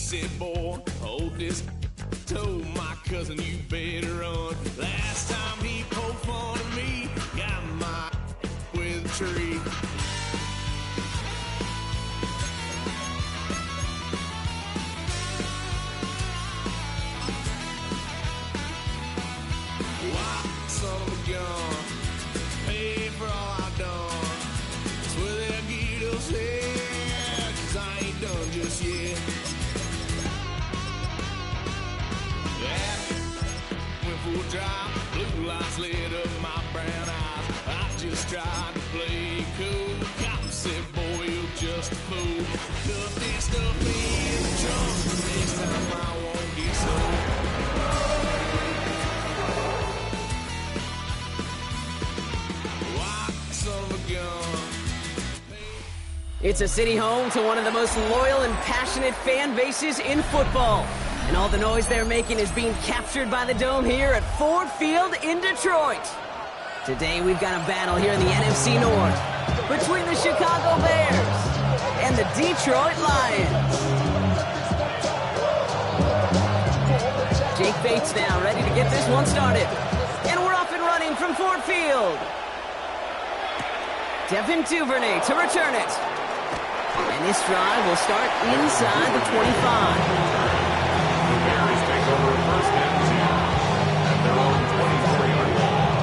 said, boy, hold this. Told my cousin you better run. Last time he poked fun of me, got my with a tree. Why, son of a gun, pay for all I done. Swear they'll get us here, 'cause I ain't done just yet. Full drive, blue lights lit up my brown eyes. I just tried to play cool. Cop said, boy, you're just a fool. Cut this stuff in the trunk. Next time I won't get sold. Why, son of a gun. It's a city home to one of the most loyal and passionate fan bases in football. And all the noise they're making is being captured by the Dome here at Ford Field in Detroit. Today we've got a battle here in the NFC North between the Chicago Bears and the Detroit Lions. Jake Bates now ready to get this one started. And we're off and running from Ford Field. Devin Duvernay to return it. And this drive will start inside the 25. Bears take over first and 10 at their own 23-yard line.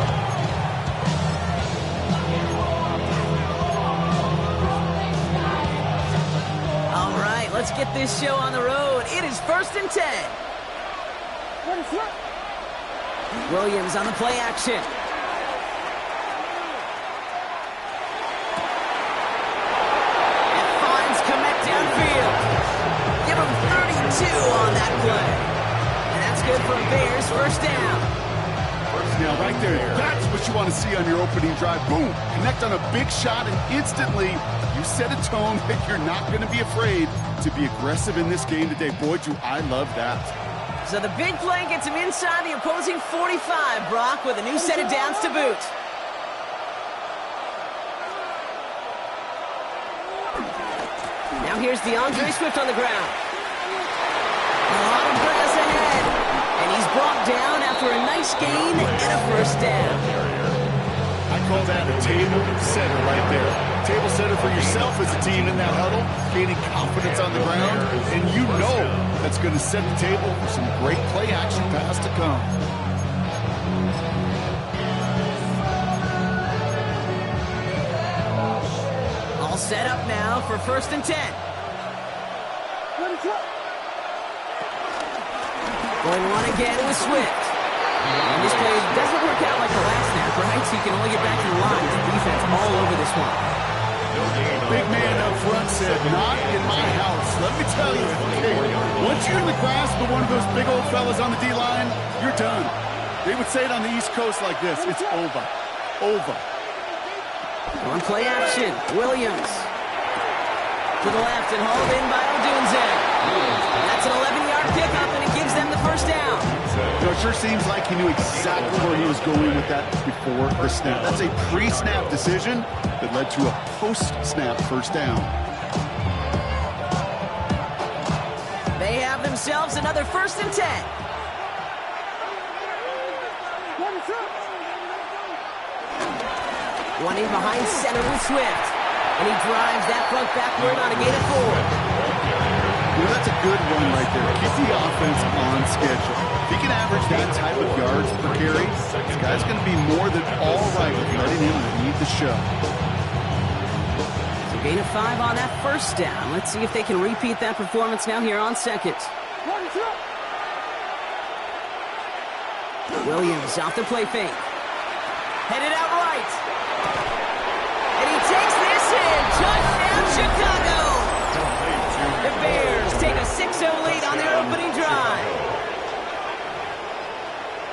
All right, let's get this show on the road. It is first and 10. Williams on the play action. And finds Komet downfield. Give him 32 on that play. And that's good for Bears first down. Now, right there, that's what you want to see on your opening drive. Boom, connect on a big shot, and instantly you set a tone that you're not going to be afraid to be aggressive in this game today. Boy, do I love that. So the big play gets him inside the opposing 45, Brock, with a new set of downs to boot. Now here's DeAndre Swift on the ground. A lot of grass ahead. And he's brought down after a nice gain and a first down. I call that a table setter right there. Table setter for yourself as a team in that huddle, gaining confidence on the ground, and you know that's going to set the table for some great play action pass to come. All set up now for first and 10. Going one again with Swift. And this play doesn't work out like the last snap, right? So you can only get back to the line. The defense all over this one. Big man up front said, not in my house. Let me tell you, okay, once you're in the grasp of one of those big old fellas on the D-line, you're done. They would say it on the East Coast like this, it's over. Over. On play action, Williams. To the left and hauled in by Odunze. That's an 11-yard pickup, and it gives them the first down. You know, it sure seems like he knew exactly where he was going with that before the snap. That's a pre-snap decision that led to a post-snap first down. They have themselves another first and 10. One in behind center with Swift. And he drives that front backward on a gain of 4. You know, that's a good run right there. Keep the offense on schedule. If he can average that type of yards per carry, this guy's going to be more than all right with letting him lead the show. So gain of 5 on that first down. Let's see if they can repeat that performance now here on second. Williams off the play fake. Headed out right. And he takes this in. Touchdown, Chicago. The Bears take a 6-0 lead on their opening drive.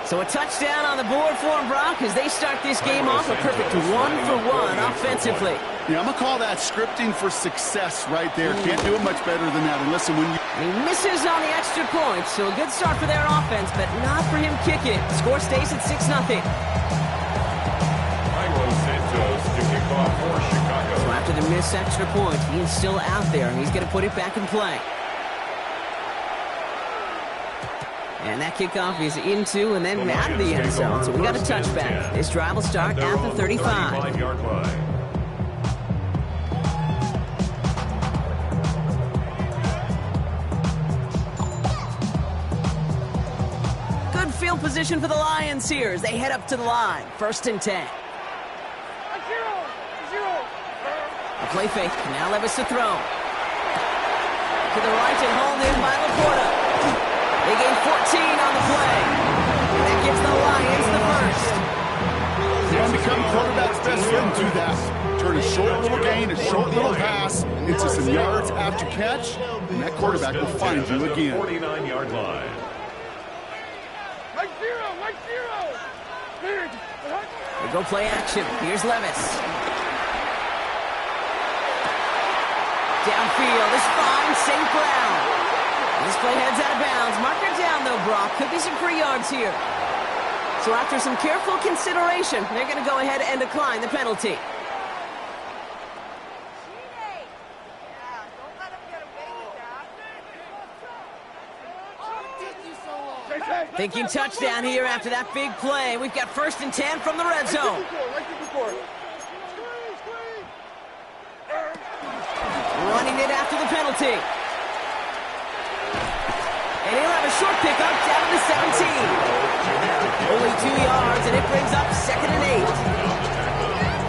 So a touchdown on the board for them, Brock, as they start this game off a perfect 1-for-1 offensively. Yeah, I'm going to call that scripting for success right there. Can't do it much better than that. And listen, when you... He misses on the extra point, so a good start for their offense, but not for him kicking it. Score stays at 6-0. To kick off for Chicago. So after the missed extra point, he is still out there, and he's going to put it back in play. And that kickoff is into and then out of the end zone. So we got a touchback. This drive will start at the 35. 35-yard line. Good field position for the Lions here as they head up to the line. 1st and 10. A play fake. Now Levis to throw. To the right and hauled in by Laporta. They gain 14 on the play. And that gives the Lions the first. You want to become quarterback's best friend, do that. Turn a short little gain, a short little pass into some yards after catch, and that quarterback will find you again. 49-yard line. They go play action. Here's Levis. Downfield is fine. St. Brown. This play heads out of bounds. Marker down, though, Brock. Could be some free yards here. So after some careful consideration, they're going to go ahead and decline the penalty. Thinking touchdown here after that big play. We've got 1st and 10 from the red zone. Running it after the penalty. And he'll have a short pickup down to the 17. Only 2 yards, and it brings up 2nd and 8.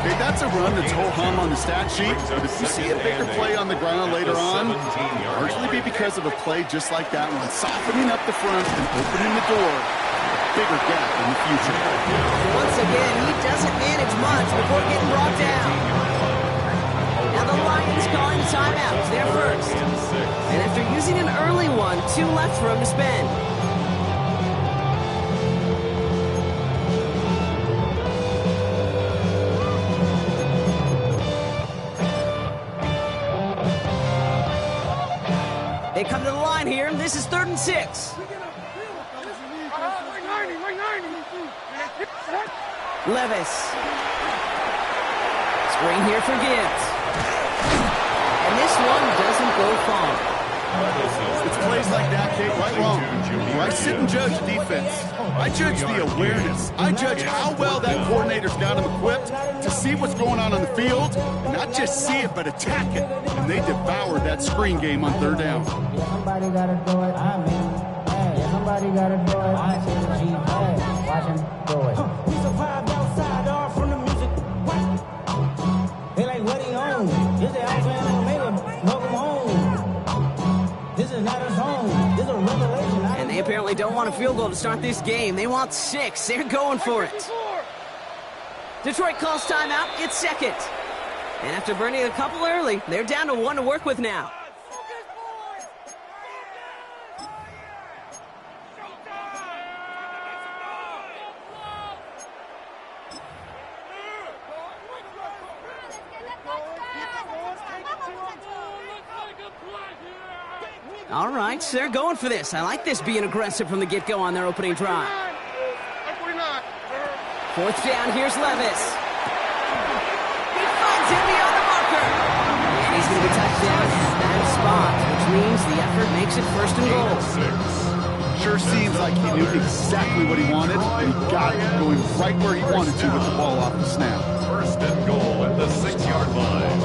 Okay, that's a run that's ho-hum on the stat sheet, but if you see a bigger play on the ground later on, largely be because of a play just like that one, softening up the front and opening the door, a bigger gap in the future. Once again, he doesn't manage much before getting brought down. Now the Lions calling timeouts, their first. And after using an early one, 2 left for him to spend. They come to the line here. This is 3rd and 6. Levis. Screen here for Gibbs. And this one doesn't go far. It's plays like that, Kate, right wrong. I sit and judge defense. I judge the awareness. I judge how well that coordinator's got him equipped to see what's going on the field, and not just see it, but attack it. And they devoured that screen game on 3rd down. Somebody gotta do it. Somebody gotta do it. I see the G. Watch him do it. We survived outside, all from the music. They like, what he on? This the Alabama Omega. Welcome home. This is not a song. This is a revelation. And they apparently don't want a field goal to start this game. They want 6. They're going for it. Detroit calls timeout. It's 2nd. And after burning a couple early, they're down to 1 to work with now. All right, so they're going for this. I like this being aggressive from the get-go on their opening drive. 4th down, here's Levis. He finds him beyond the marker. And he's going to be touchdown at that spot, which means the effort makes it 1st and goal. Sure seems like he knew exactly what he wanted, and he got it going right where he wanted to with the ball off the snap. 1st and goal at the 6-yard line.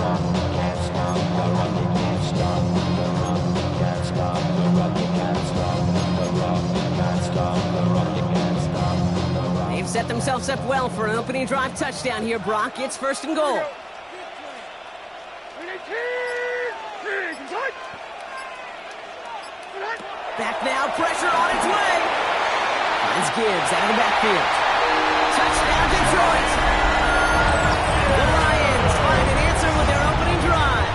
They've set themselves up well for an opening drive touchdown here, Brock. It's 1st and goal. Back now, pressure on its way. Finds Gibbs out of the backfield. Touchdown, Detroit. The Lions find an answer with their opening drive.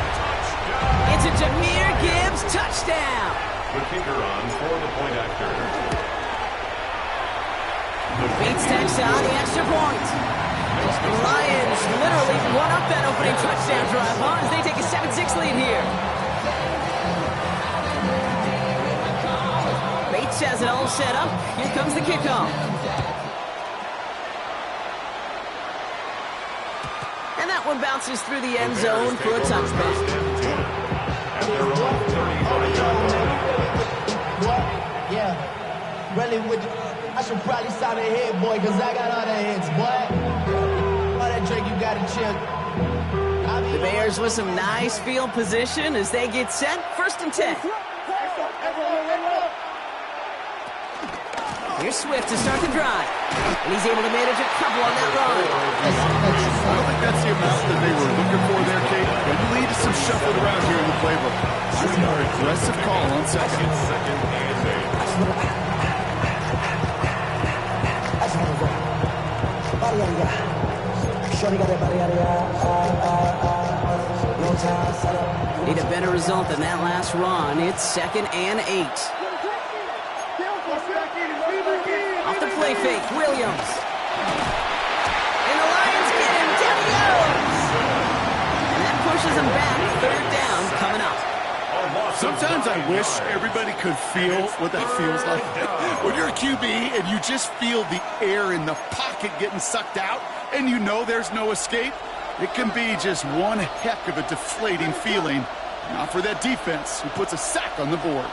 It's a Jahmyr Gibbs touchdown. The kicker on for the point after. Bates takes on the extra point. The Lions literally won up that opening touchdown drive, as they take a 7-6 lead here. Bates has it all set up. Here comes the kickoff. And that one bounces through the end zone for a touchback. And they're on 35-yard line. Yeah. Really with I should probably stop at head, boy, cause I got all the hits, boy. All that drink, you gotta chill. The Bears with some nice field position as they get set. 1st and 10. Here's Swift to start the drive. And he's able to manage a couple on that run. I don't think that's the amount that they were looking for there, Kate. But it leads to some shuffling around here in the playbook. This is an aggressive call on second. Second and 8. Need a better result than that last run. It's 2nd and 8. Off the play fake, Williams. And the Lions get him, down he goes. And that pushes him back, 3rd down coming up. Sometimes I wish everybody could feel what that feels like. When you're a QB and you just feel the air in the pocket getting sucked out and you know there's no escape, it can be just one heck of a deflating feeling. Not for that defense who puts a sack on the board.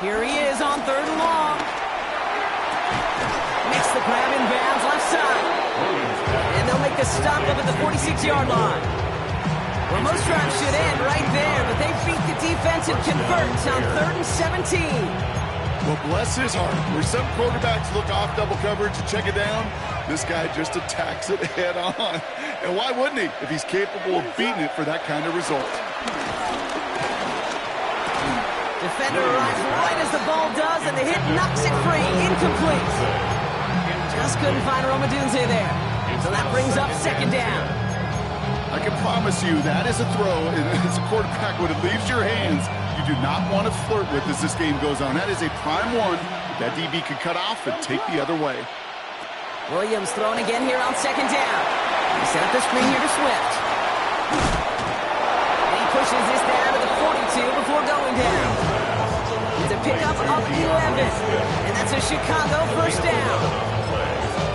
Here he is on 3rd and long. Makes the grab in bounds left side. And they'll make a stop up at the 46-yard line. Well, most drives should end right there, but they beat the defense and convert on 3rd and 17. Well, bless his heart. Where some quarterbacks look off double coverage and check it down, this guy just attacks it head on. And why wouldn't he if he's capable of beating it for that kind of result? Defender arrives right as the ball does, and the hit knocks it free. Incomplete. Just couldn't find Romadunze there. So that brings up 2nd down. I can promise you that is a throw, and as a quarterback, when it leaves your hands, you do not want to flirt with as this game goes on. That is a prime one that DB could cut off and take the other way. Williams throwing again here on 2nd down. He set up the screen here to Swift. And he pushes this down to the 42 before going down. It's a pickup of 11. And that's a Chicago 1st down.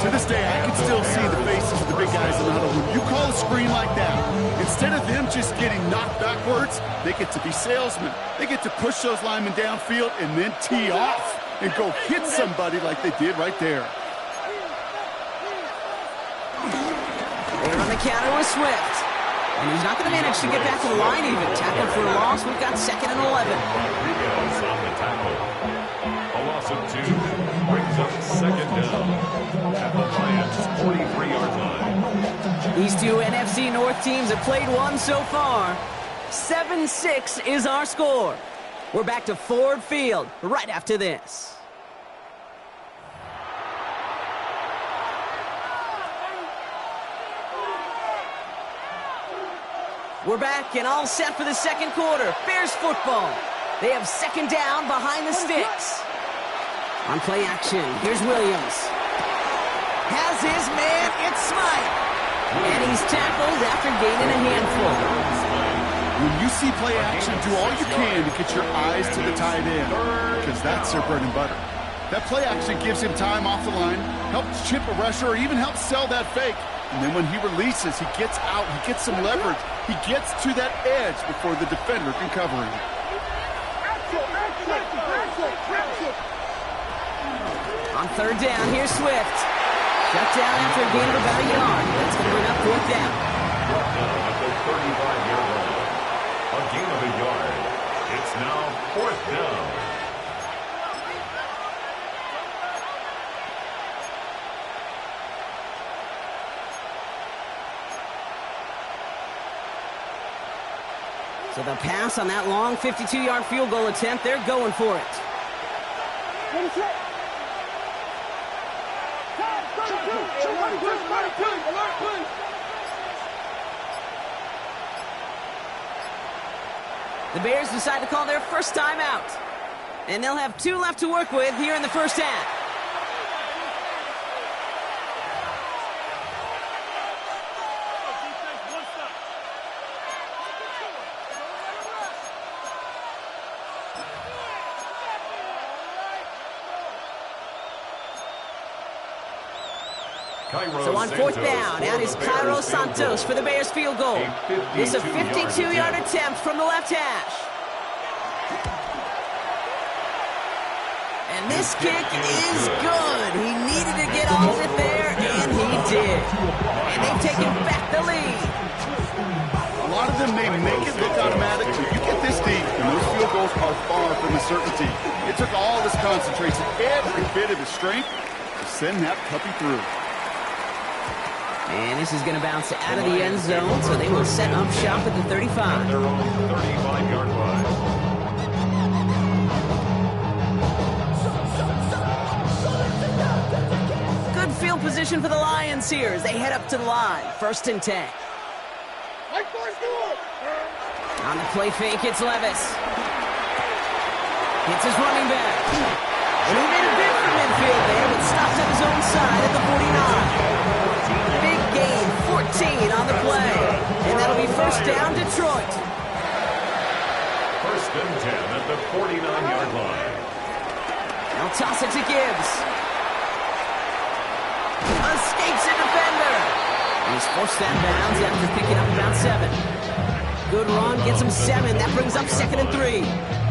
To this day, I can still see the faces of the big guys in the huddle. When you call a screen like that, instead of them just getting knocked backwards, they get to be salesmen. They get to push those linemen downfield and then tee off and go hit somebody like they did right there. They're on the counter with Swift. And he's not going to manage to get back to the line even. Tackle for a loss. We've got 2nd and 11. Rodriguez on the tackle. A loss of 2 brings up 2nd down at the Lions' 43-yard line. These two NFC North teams have played one so far. 7-6 is our score. We're back to Ford Field right after this. We're back and all set for the 2nd quarter. Bears football. They have 2nd down behind the sticks. On play action, here's Williams. Has his man, it's Smythe. And he's tackled after gaining a handful. When you see play action, do all you can to get your eyes to the tight end, because that's their bread and butter. That play action gives him time off the line, helps chip a rusher, or even helps sell that fake. And then when he releases, he gets out, he gets some leverage. He gets to that edge before the defender can cover him. On 3rd down, here's Swift. Shut down after a gain of about a yard. That's going to bring up 4th down. At the 35-yard line. A gain of a yard. It's now 4th down. So the pass on that long 52-yard field goal attempt, they're going for it. The Bears decide to call their first time out. And they'll have 2 left to work with here in the 1st half. So on 4th down, out is Cairo Santos for the Bears field goal. It's a 52-yard attempt from the left hash. And this kick is good. He needed to get off it there, and he did. And they've taken back the lead. A lot of them may make it look automatic, but you get this deep, and those field goals are far from a certainty. It took all of his concentration, every bit of his strength, to send that puppy through. And this is going to bounce out of the end zone, so they will set up shop at the 35. Their own 35-yard line. Good field position for the Lions here as they head up to the line. 1st and 10. On the play fake, it's Levis. Hits his running back. And he made a bid for midfield there, but stopped at his own side at the 49. Big gain, 14 on the play. And that'll be 1st down, Detroit. 1st and 10 at the 49-yard line. They'll toss it to Gibbs. Escapes a defender. And he's forced that bounds after picking up about 7. Good run, gets him 7. That brings up 2nd and 3.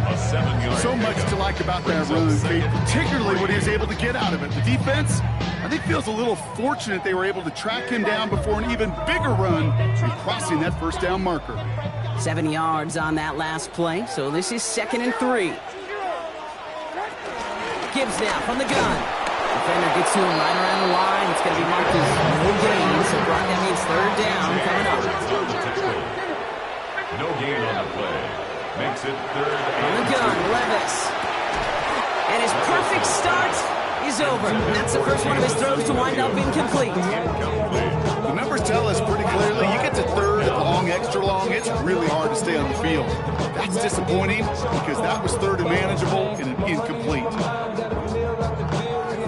A 7-yard. So much to like about that run, Kate, particularly what he was able to get out of it. The defense, I think, feels a little fortunate they were able to track him down before an even bigger run and crossing that 1st down marker. 7 yards on that last play, so this is 2nd and 3. Gibbs now from the gun. Defender gets to him right around the line. It's going to be marked as no gain, so Brock, that means 3rd down coming up. No gain on the play. Makes it 3rd On the gun, Levis. And his perfect start is over. That's the first one of his throws to wind up incomplete. The numbers tell us pretty clearly, you get to 3rd and long, extra long, it's really hard to stay on the field. That's disappointing because that was 3rd and manageable and an incomplete.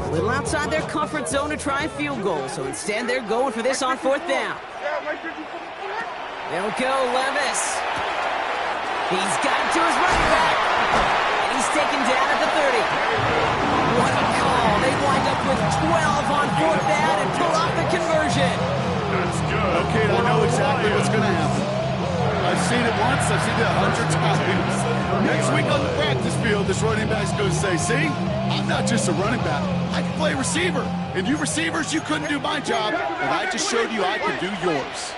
A little outside their comfort zone to try a field goal, so instead they're going for this on 4th down. They'll go Levis. He's got it to his running back. And he's taken down at the 30. What a call. They wind up with 12 on 4th down and pull off the conversion. That's good. Okay, I know exactly what's going to happen. I've seen it once, I've seen it 100 times. Next week on the practice field, this running back's going to say, see, I'm not just a running back, I can play receiver. And you receivers, you couldn't do my job, but I just showed you I could do yours.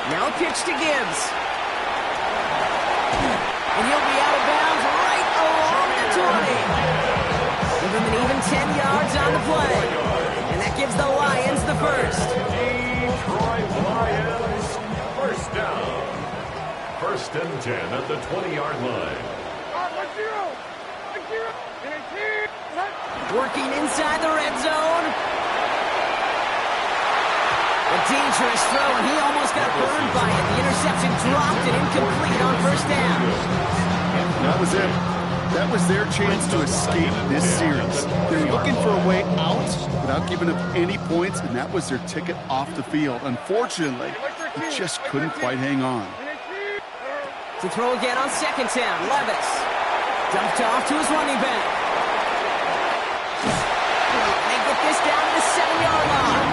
Now a pitch to Gibbs. And he'll be out of bounds right along the 20. Give him an even 10 yards on the play. And that gives the Lions the 1st. Detroit Lions, 1st down. 1st and 10 at the 20-yard line. Working inside the red zone. A dangerous throw, and he almost got burned by it. The interception dropped and incomplete on 1st down. That was it. That was their chance to escape this series. They're looking for a way out without giving up any points, and that was their ticket off the field. Unfortunately, they just couldn't quite hang on. To throw again on 2nd down, Levis. Dumped off to his running back. They get this down to the 7-yard line.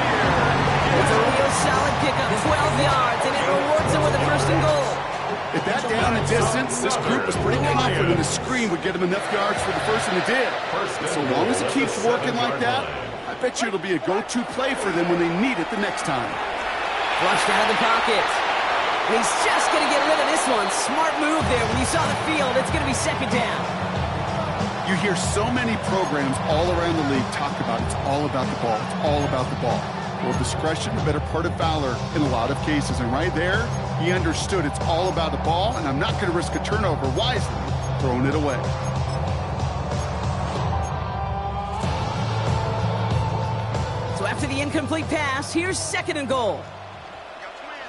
It's a real solid pickup, 12 yards, and it rewards them with a 1st and goal. At that down and distance, this group was pretty confident the screen would get them enough yards for the 1st, and it did. And so long as it keeps working like that, I bet you it'll be a go-to play for them when they need it the next time. Flushed out of the pocket. And he's just going to get rid of this one. Smart move there. When you saw the field, it's going to be 2nd down. You hear so many programs all around the league talk about it's all about the ball. It's all about the ball. Well, discretion, the better part of valor in a lot of cases. And right there, he understood it's all about the ball, and I'm not going to risk a turnover wisely, throwing it away. So after the incomplete pass, here's 2nd and goal.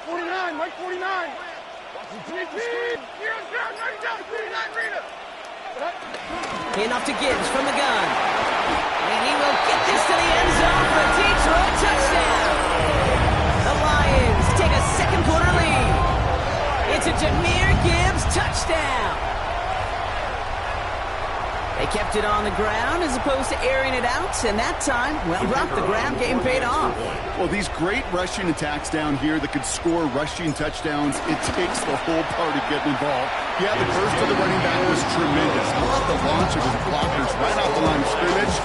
49, Mike 49. Enough to Gibbs from the gun. And he will get this to the end zone for a Detroit touchdown. The Lions take a 2nd-quarter lead. It's a Jahmyr Gibbs touchdown. They Kept it on the ground as opposed to airing it out, and that time, well, brought the ground game paid off. Well, these great rushing attacks down here that could score rushing touchdowns, it takes the whole party getting involved. Yeah, the burst of the running back was tremendous. How about the launch of his blockers right off the line of scrimmage?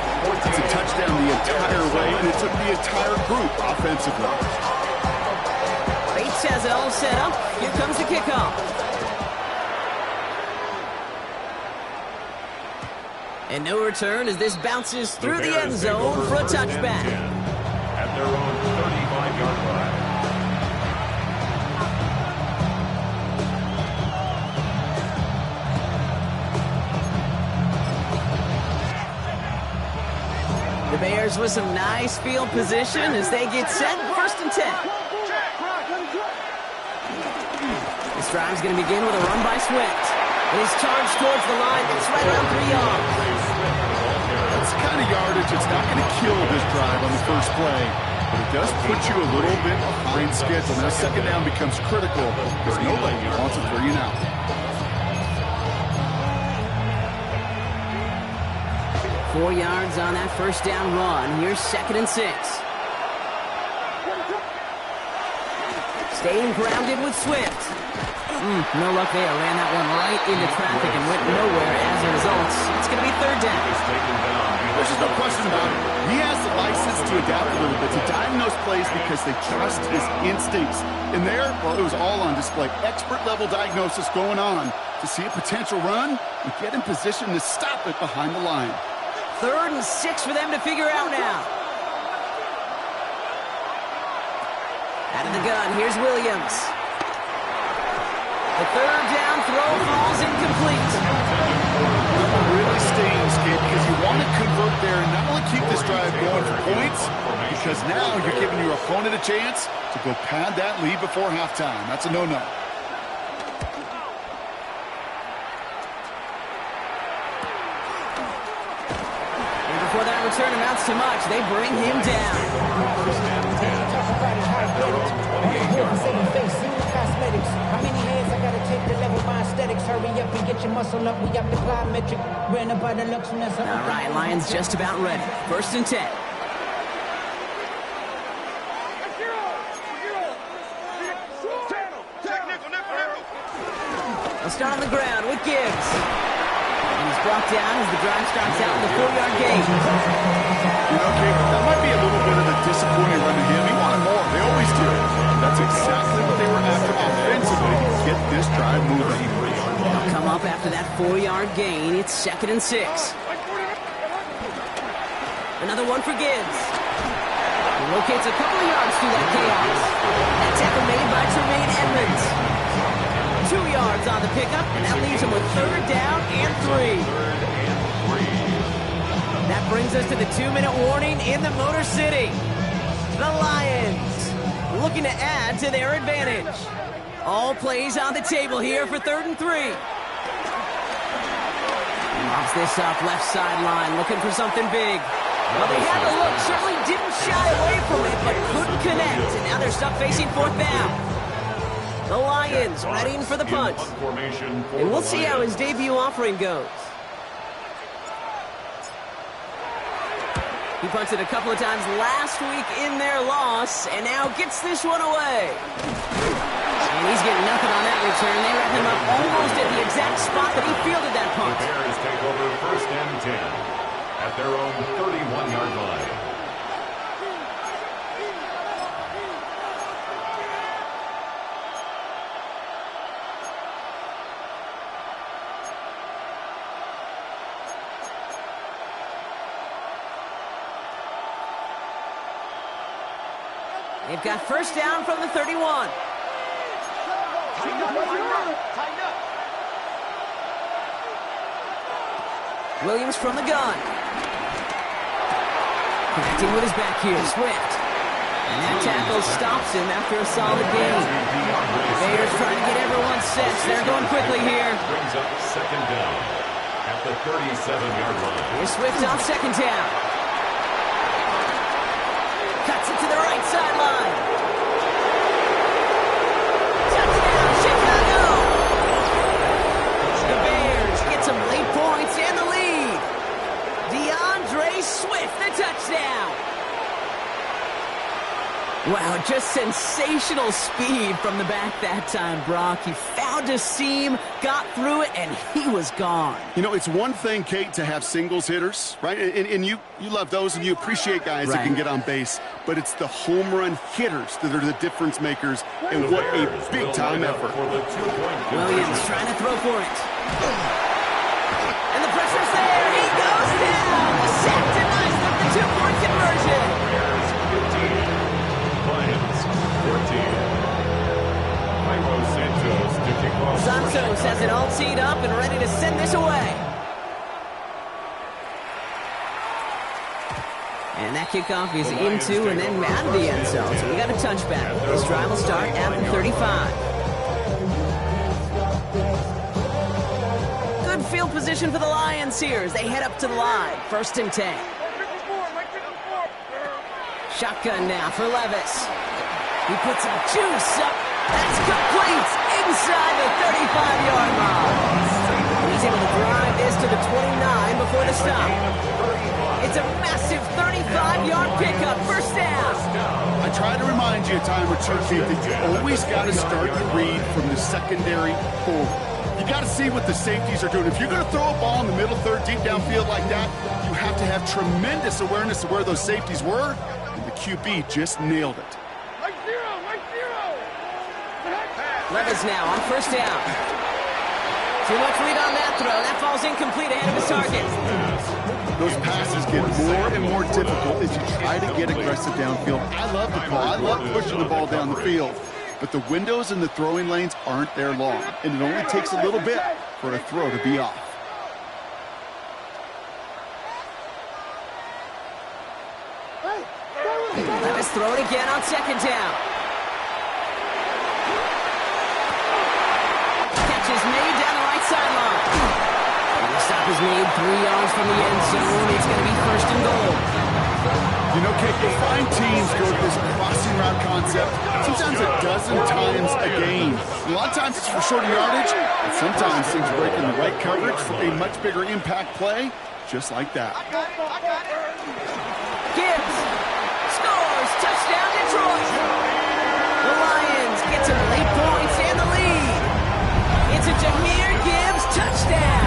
It's a touchdown the entire way, and it took the entire group offensively. Bates has it all set up. Here comes the kickoff. And no return as this bounces through the end zone for a touchback. At their own 35-yard line. The Bears with some nice field position as they get set. 1st and 10. This drive's going to begin with a run by Swift. His charge towards the line. It's right around 3 yards. That's the kind of yardage that's not going to kill this drive on the first play, but it does put you a little bit behind schedule. Now, 2nd down becomes critical because nobody wants a 3 and out. Four yards on that 1st down run. Here's 2nd and 6. Staying grounded with Swift. No luck there. Ran that one right into traffic and went nowhere as a result. It's going to be 3rd down. There's just no question about it. He has the license to adapt a little bit, to diagnose plays because they trust his instincts. And there, well, it was all on display. Expert-level diagnosis going on to see a potential run and get in position to stop it behind the line. 3rd and 6 for them to figure out now. Out of the gun, here's Williams. The 3rd down throw falls incomplete. Really staying escape because you want to convert there and not only keep this drive going for points, because now you're giving your opponent a chance to go pad that lead before halftime. That's a no-no. And before that return amounts to much, they bring him down. How many hands I gotta take to level my aesthetics? Hurry up and get your muscle up. We got the plyometric. Ran up by the luxuriness. All right, Lions just about ready. 1st and 10. They'll start on the ground with Gibbs. And he's brought down as the drive starts out in the 4-yard gain. You know, Kate, that might be a little bit of a disappointing run to him. He wanted more. They always do. That's exactly what they were after offensively to get this drive moving. They'll come up after that 4-yard gain. It's 2nd and 6. Another one for Gibbs. He locates a couple of yards through that chaos. That tackle made by Tremaine Edmonds. 2 yards on the pickup, and that leaves him with 3rd down and 3. That brings us to the 2-minute warning in the Motor City. The Lions looking to add to their advantage. All plays on the table here for 3rd and 3. Lobs this up left sideline, looking for something big. Well, they had a look, certainly didn't shy away from it, but couldn't connect. And now they're stuck facing 4th down. The Lions readying for the punt. And we'll see how his debut offering goes. He punted a couple of times last week in their loss, and now gets this one away. And he's getting nothing on that return. They wrap him up almost at the exact spot that he fielded that punt. The Bears take over 1st and 10 at their own 31-yard line. They've got 1st down from the 31. Williams from the gun. Connecting with his back here, Swift. And that tackle stops him after a solid gain. Bears trying to get everyone set. They're going quickly here. Brings up 2nd down at the 37-yard line. Here's Swift on 2nd down. Cuts it to the right sideline. Touchdown, Chicago! The Bears get some late points and the lead. Wow, just sensational speed from the back that time, Brock. He found a seam, got through it, and he was gone. You know, it's one thing, Kate, to have singles hitters, right? And you love those, and you appreciate guys that can get on base. But it's the home run hitters that are the difference makers, and what a big-time effort. Williams trying to throw for it. And the pressure's there. He goes down. The sack denies them the two-point conversion. Santos has it all teed up and ready to send this away. And that kickoff is into and then out of the end zone. So we got a touchback. This drive will start at the 35. Good field position for the Lions here as they head up to the line. 1st and 10. Shotgun now for Levis. He puts some juice up. That's complete inside the 35-yard line. And he's able to drive this to the 29 before the stop. It's a massive 35-yard pickup, 1st down. I try to remind you a time or two, Kate, that you always got to start the read from the secondary forward. You got to see what the safeties are doing. If you're going to throw a ball in the middle third, deep downfield like that, you have to have tremendous awareness of where those safeties were, and the QB just nailed it. Levis now on 1st down. Too much lead on that throw. That falls incomplete ahead of his target. Those passes get more and more difficult as you try to get aggressive downfield. I love the call. I love pushing the ball down the field. But the windows in the throwing lanes aren't there long, and it only takes a little bit for a throw to be off. Levis throw it again on 2nd down. Catch is made down the right sideline. And the stop is made 3 yards from the end zone. It's going to be 1st and goal. You know, Kate, you'll find teams go to this crossing route concept sometimes a dozen times a game. A lot of times it's for shorter yardage, and sometimes things break in the right coverage for a much bigger impact play, just like that. Gibbs scores. Touchdown, Detroit. The Lions get some late points and the lead. It's a Jahmyr Gibbs touchdown.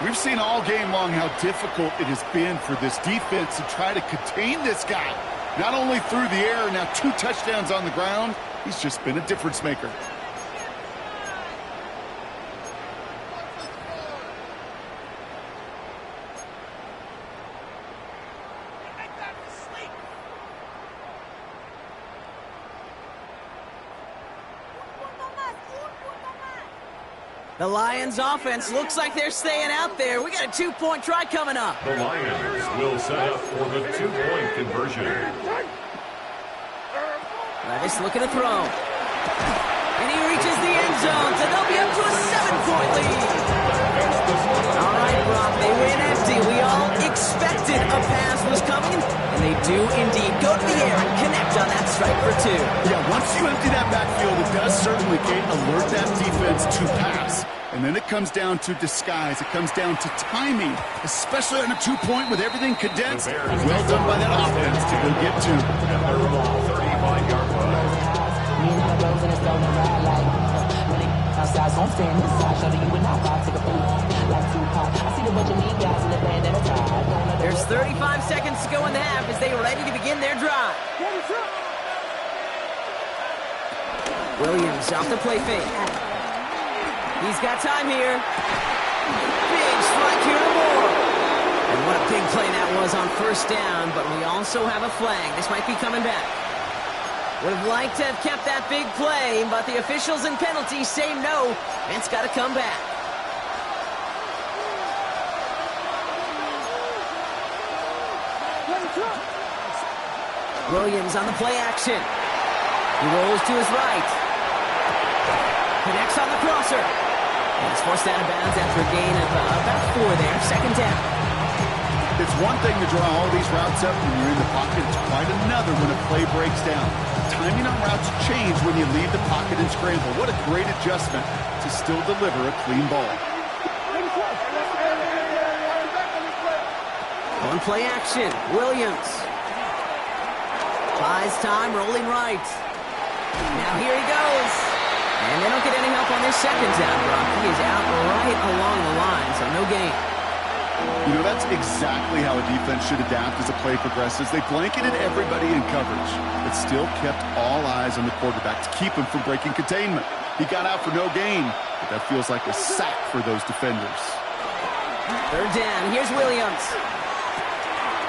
We've seen all game long how difficult it has been for this defense to try to contain this guy. Not only through the air, now 2 touchdowns on the ground. He's just been a difference maker. The Lions offense looks like they're staying out there. We got a 2-point try coming up. The Lions will set up for the 2-point conversion. Levis looking to throw. And he reaches the end zone, so they'll be up to a 7-point lead. All right, Brock, they win empty. We all expected a pass was coming, and they do indeed go to the air and connect on that strike for 2. Yeah, once you empty that backfield, it does certainly, Kate, alert that defense to pass. And then it comes down to disguise. It comes down to timing, especially on a 2-point with everything condensed. Well done by that offense to go get 2. And they're on the 35-yard line. There's 35 seconds to go in the half as they are ready to begin their drive. Williams off the play fake. He's got time here. Big strike here to Moore. And what a big play that was on 1st down, but we also have a flag. This might be coming back. Would have liked to have kept that big play, but the officials and penalties say no, and it's got to come back. Williams on the play action. He rolls to his right. Connects on the crosser. And it's forced out of bounds after a gain of about 4 there. 2nd down. It's one thing to draw all these routes up when you're in the pocket. It's quite another when a play breaks down. Timing on routes change when you leave the pocket and scramble. What a great adjustment to still deliver a clean ball. On play action, Williams. Buys time, rolling right. Now here he goes. And they don't get any help on this second down, Brock. He is out right along the line, so no gain. You know, that's exactly how a defense should adapt as the play progresses. They blanketed everybody in coverage, but still kept all eyes on the quarterback to keep him from breaking containment. He got out for no gain, but that feels like a sack for those defenders. Third down. Here's Williams.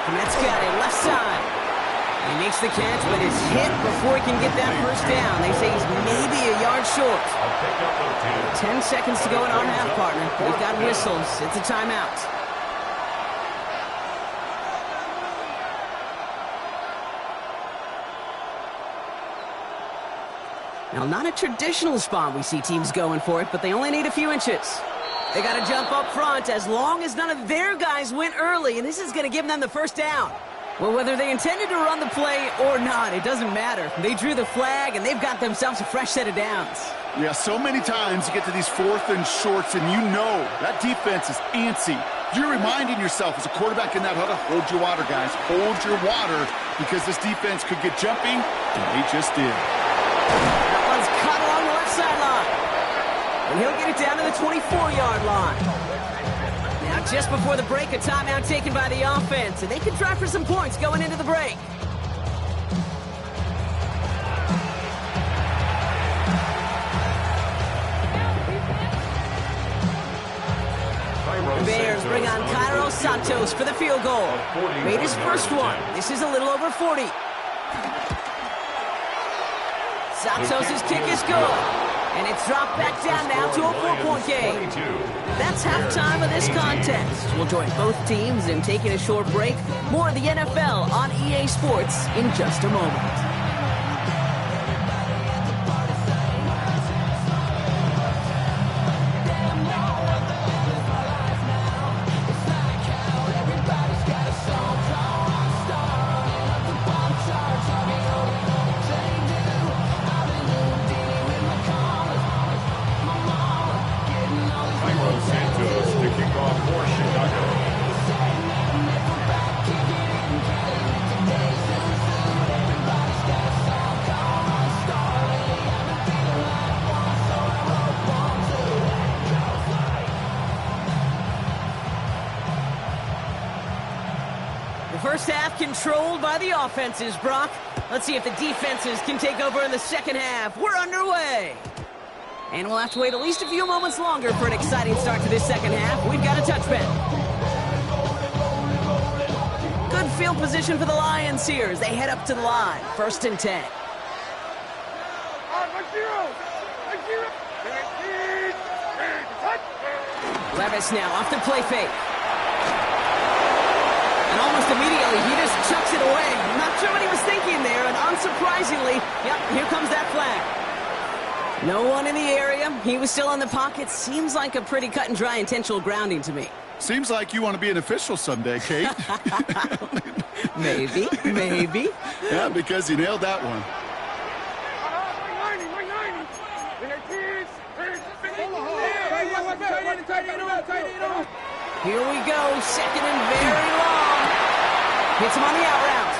Komet's got it, left side. He makes the catch, but is hit before he can get that first down. They say he's maybe a yard short. 10 seconds to go in our half, partner. We've got whistles. It's a timeout. Now, not a traditional spot we see teams going for it, but they only need a few inches. They got to jump up front as long as none of their guys went early, and this is going to give them the first down. Well, whether they intended to run the play or not, it doesn't matter. They drew the flag, and they've got themselves a fresh set of downs. Yeah, so many times you get to these 4th and shorts, and you know that defense is antsy. You're reminding yourself as a quarterback in that huddle, hold your water, guys. Hold your water, because this defense could get jumping, and they just did. That one's cut along the left sideline. And he'll get it down to the 24-yard line. Now, just before the break, a timeout taken by the offense, and they can try for some points going into the break. The Bears bring on Cairo Santos for the field goal. Made his first one. This is a little over 40. Santos' kick is good. And it's dropped back down now to a 4-point game. That's halftime of this contest. We'll join both teams in taking a short break. More of the NFL on EA Sports in just a moment. First half controlled by the offenses, Brock. Let's see if the defenses can take over in the second half. We're underway. And we'll have to wait at least a few moments longer for an exciting start to this second half. We've got a touchback. Good field position for the Lions here as they head up to the line. 1st and 10. Levis now off the play fake. And almost immediately, he just chucks it away. I'm not sure what he was thinking there, and unsurprisingly, yep, here comes that flag. No one in the area. He was still in the pocket. Seems like a pretty cut and dry intentional grounding to me. Seems like you want to be an official someday, Kate. Maybe, maybe. Yeah, because you nailed that one. Here we go, 2nd and very long. Hits him on the out route.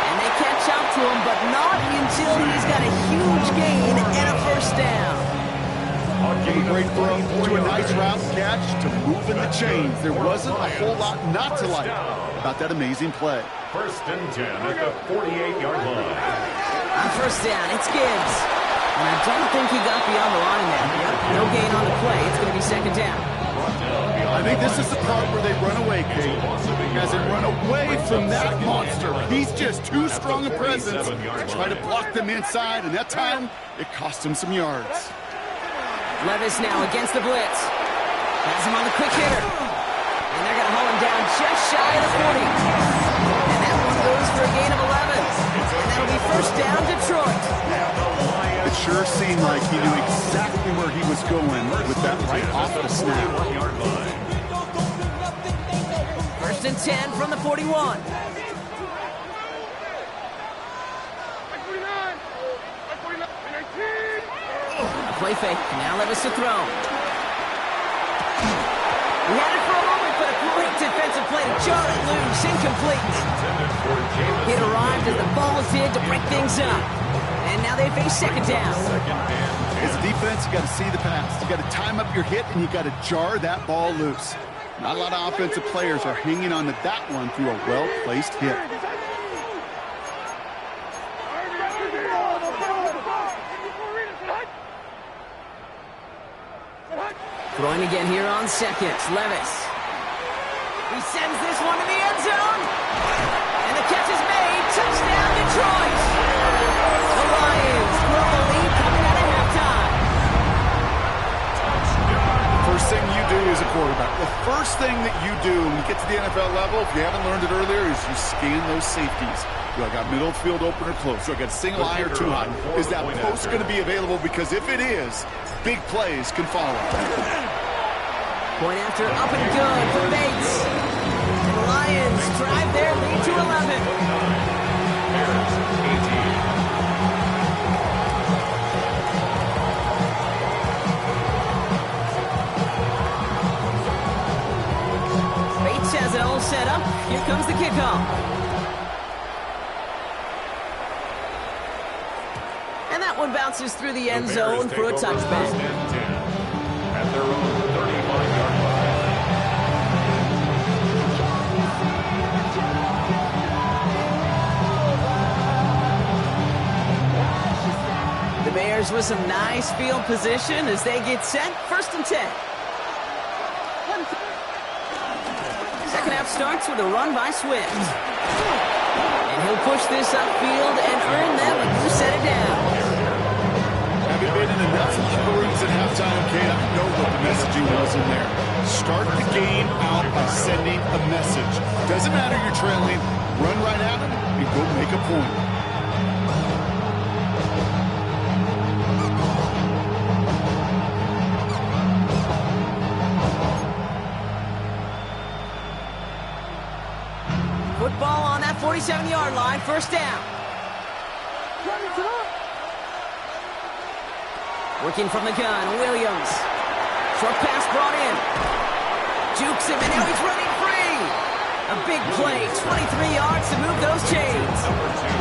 And they catch up to him, but not until he's got a huge gain and a first down. From a great throw to a nice route catch to moving the chains. There wasn't a whole lot not to like about that amazing play. 1st and 10 at the 48-yard line. On first down, it's Gibbs. And I don't think he got beyond the line there. Yep, no gain on the play. It's going to be 2nd down. I think this is the part where they run away, Kate. As they run away from that monster. He's just too strong a presence to try to block them inside, and that time, it cost him some yards. Levis now against the blitz. Has him on the quick hitter. And they're going to haul him down just shy of the 40. And that one goes for a gain of 11. And that'll be 1st down, Detroit. It sure seemed like he knew exactly where he was going with that right off the snap. 1st and 10 from the 41. Play fake. Now Levis to throw. He had it for a moment, but a great Great defensive play to jar it loose. Incomplete. It arrived as the ball did to break things up. And now they face second down. As a defense, you got to see the pass. You got to time up your hit, and you got to jar that ball loose. Not a lot of offensive players are hanging on to that one through a well-placed hit. Throwing again here on second. Levis. He sends this one to the end zone. And the catch is made. Touchdown, Detroit. The Lions grow the lead coming out of halftime. First thing you do as a quarterback, the first thing that you do when you get to the NFL level, if you haven't learned it earlier, is you scan those safeties. Do I got middle field open or close? Do I got single high or two high? Is that post going to be available? Because if it is, big plays can follow. Point after up and good for Bates. And the Lions drive their lead to 11. Bates has it all set up. Here comes the kickoff. And that one bounces through the end zone for a touchback. At their own 35-yard line. The Bears with some nice field position as they get set. 1st and 10. Second half starts with a run by Swift. And he'll push this upfield and earn them a new set it down. Having been in enough locker rooms at halftime, Kate, I know what the messaging was in there. Start the game out by sending a message. Doesn't matter you're trailing, run right at them and go make a point. Football on that 47-yard line, 1st down. Working from the gun, Williams. Short pass brought in. Jukes him, and now he's running free. A big play, 23 yards to move those chains.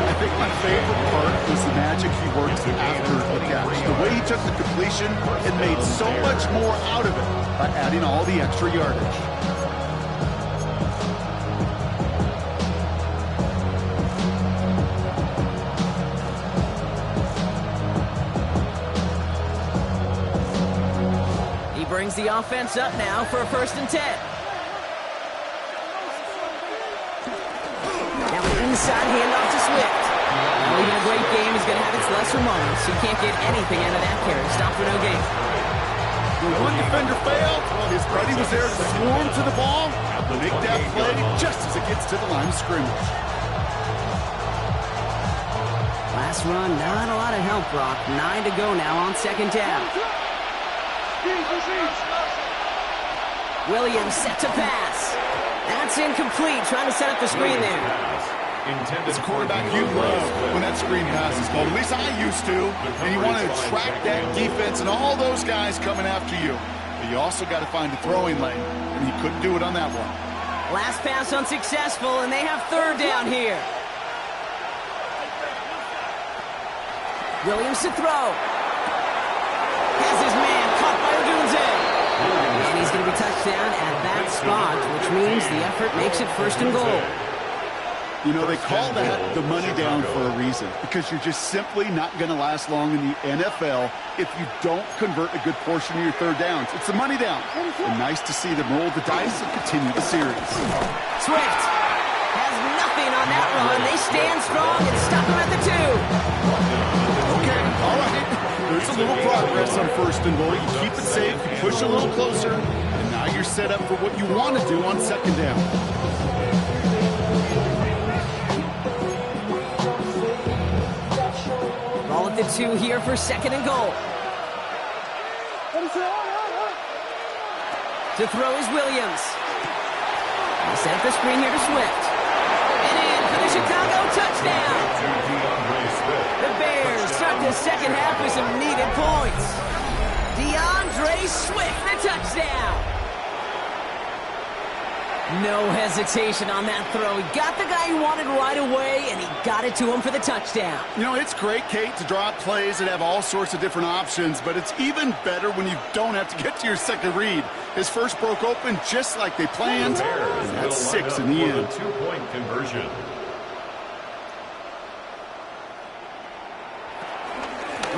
I think my favorite part was the magic he worked after the catch. The way he took the completion and made so much more out of it by adding all the extra yardage. Brings the offense up now for a 1st and 10. Now an inside handoff to Swift. Now even a great game is going to have its lesser moments. He can't get anything out of that carry. Stop for no gain. The one defender failed. His buddy was there to swarm to the ball. Make that play just as it gets to the line of scrimmage. Last run, not a lot of help, Brock. 9 to go now on 2nd down. Williams set to pass. That's incomplete. Trying to set up the screen there. As a quarterback, you love when that screen pass is called. At least I used to. And you want to attract that defense and all those guys coming after you. But you also got to find a throwing lane. And he couldn't do it on that one. Last pass unsuccessful, and they have 3rd down here. Williams to throw. Has his man caught by Odunze. And he's going to be touched down at that spot, which means the effort makes it 1st and goal. You know, they call that the money down for a reason, because you're just simply not going to last long in the NFL if you don't convert a good portion of your 3rd downs. It's the money down. And nice to see them roll the dice and continue the series. Swift has nothing on that run. They stand strong and stop him at the 2. Okay, all right. There's a little progress on 1st and goal. You keep it safe, you push a little closer, and now you're set up for what you want to do on 2nd down. Ball at the 2 here for 2nd and goal. To throw is Williams. He set up the screen here to Swift. And in for the Chicago touchdown. The Bears start the 2nd half with some needed points. DeAndre Swift, the touchdown. No hesitation on that throw. He got the guy he wanted right away, and he got it to him for the touchdown. You know, it's great, Kate, to draw up plays that have all sorts of different options, but it's even better when you don't have to get to your second read. His first broke open just like they planned, and that's 6 in the end. 2-point conversion.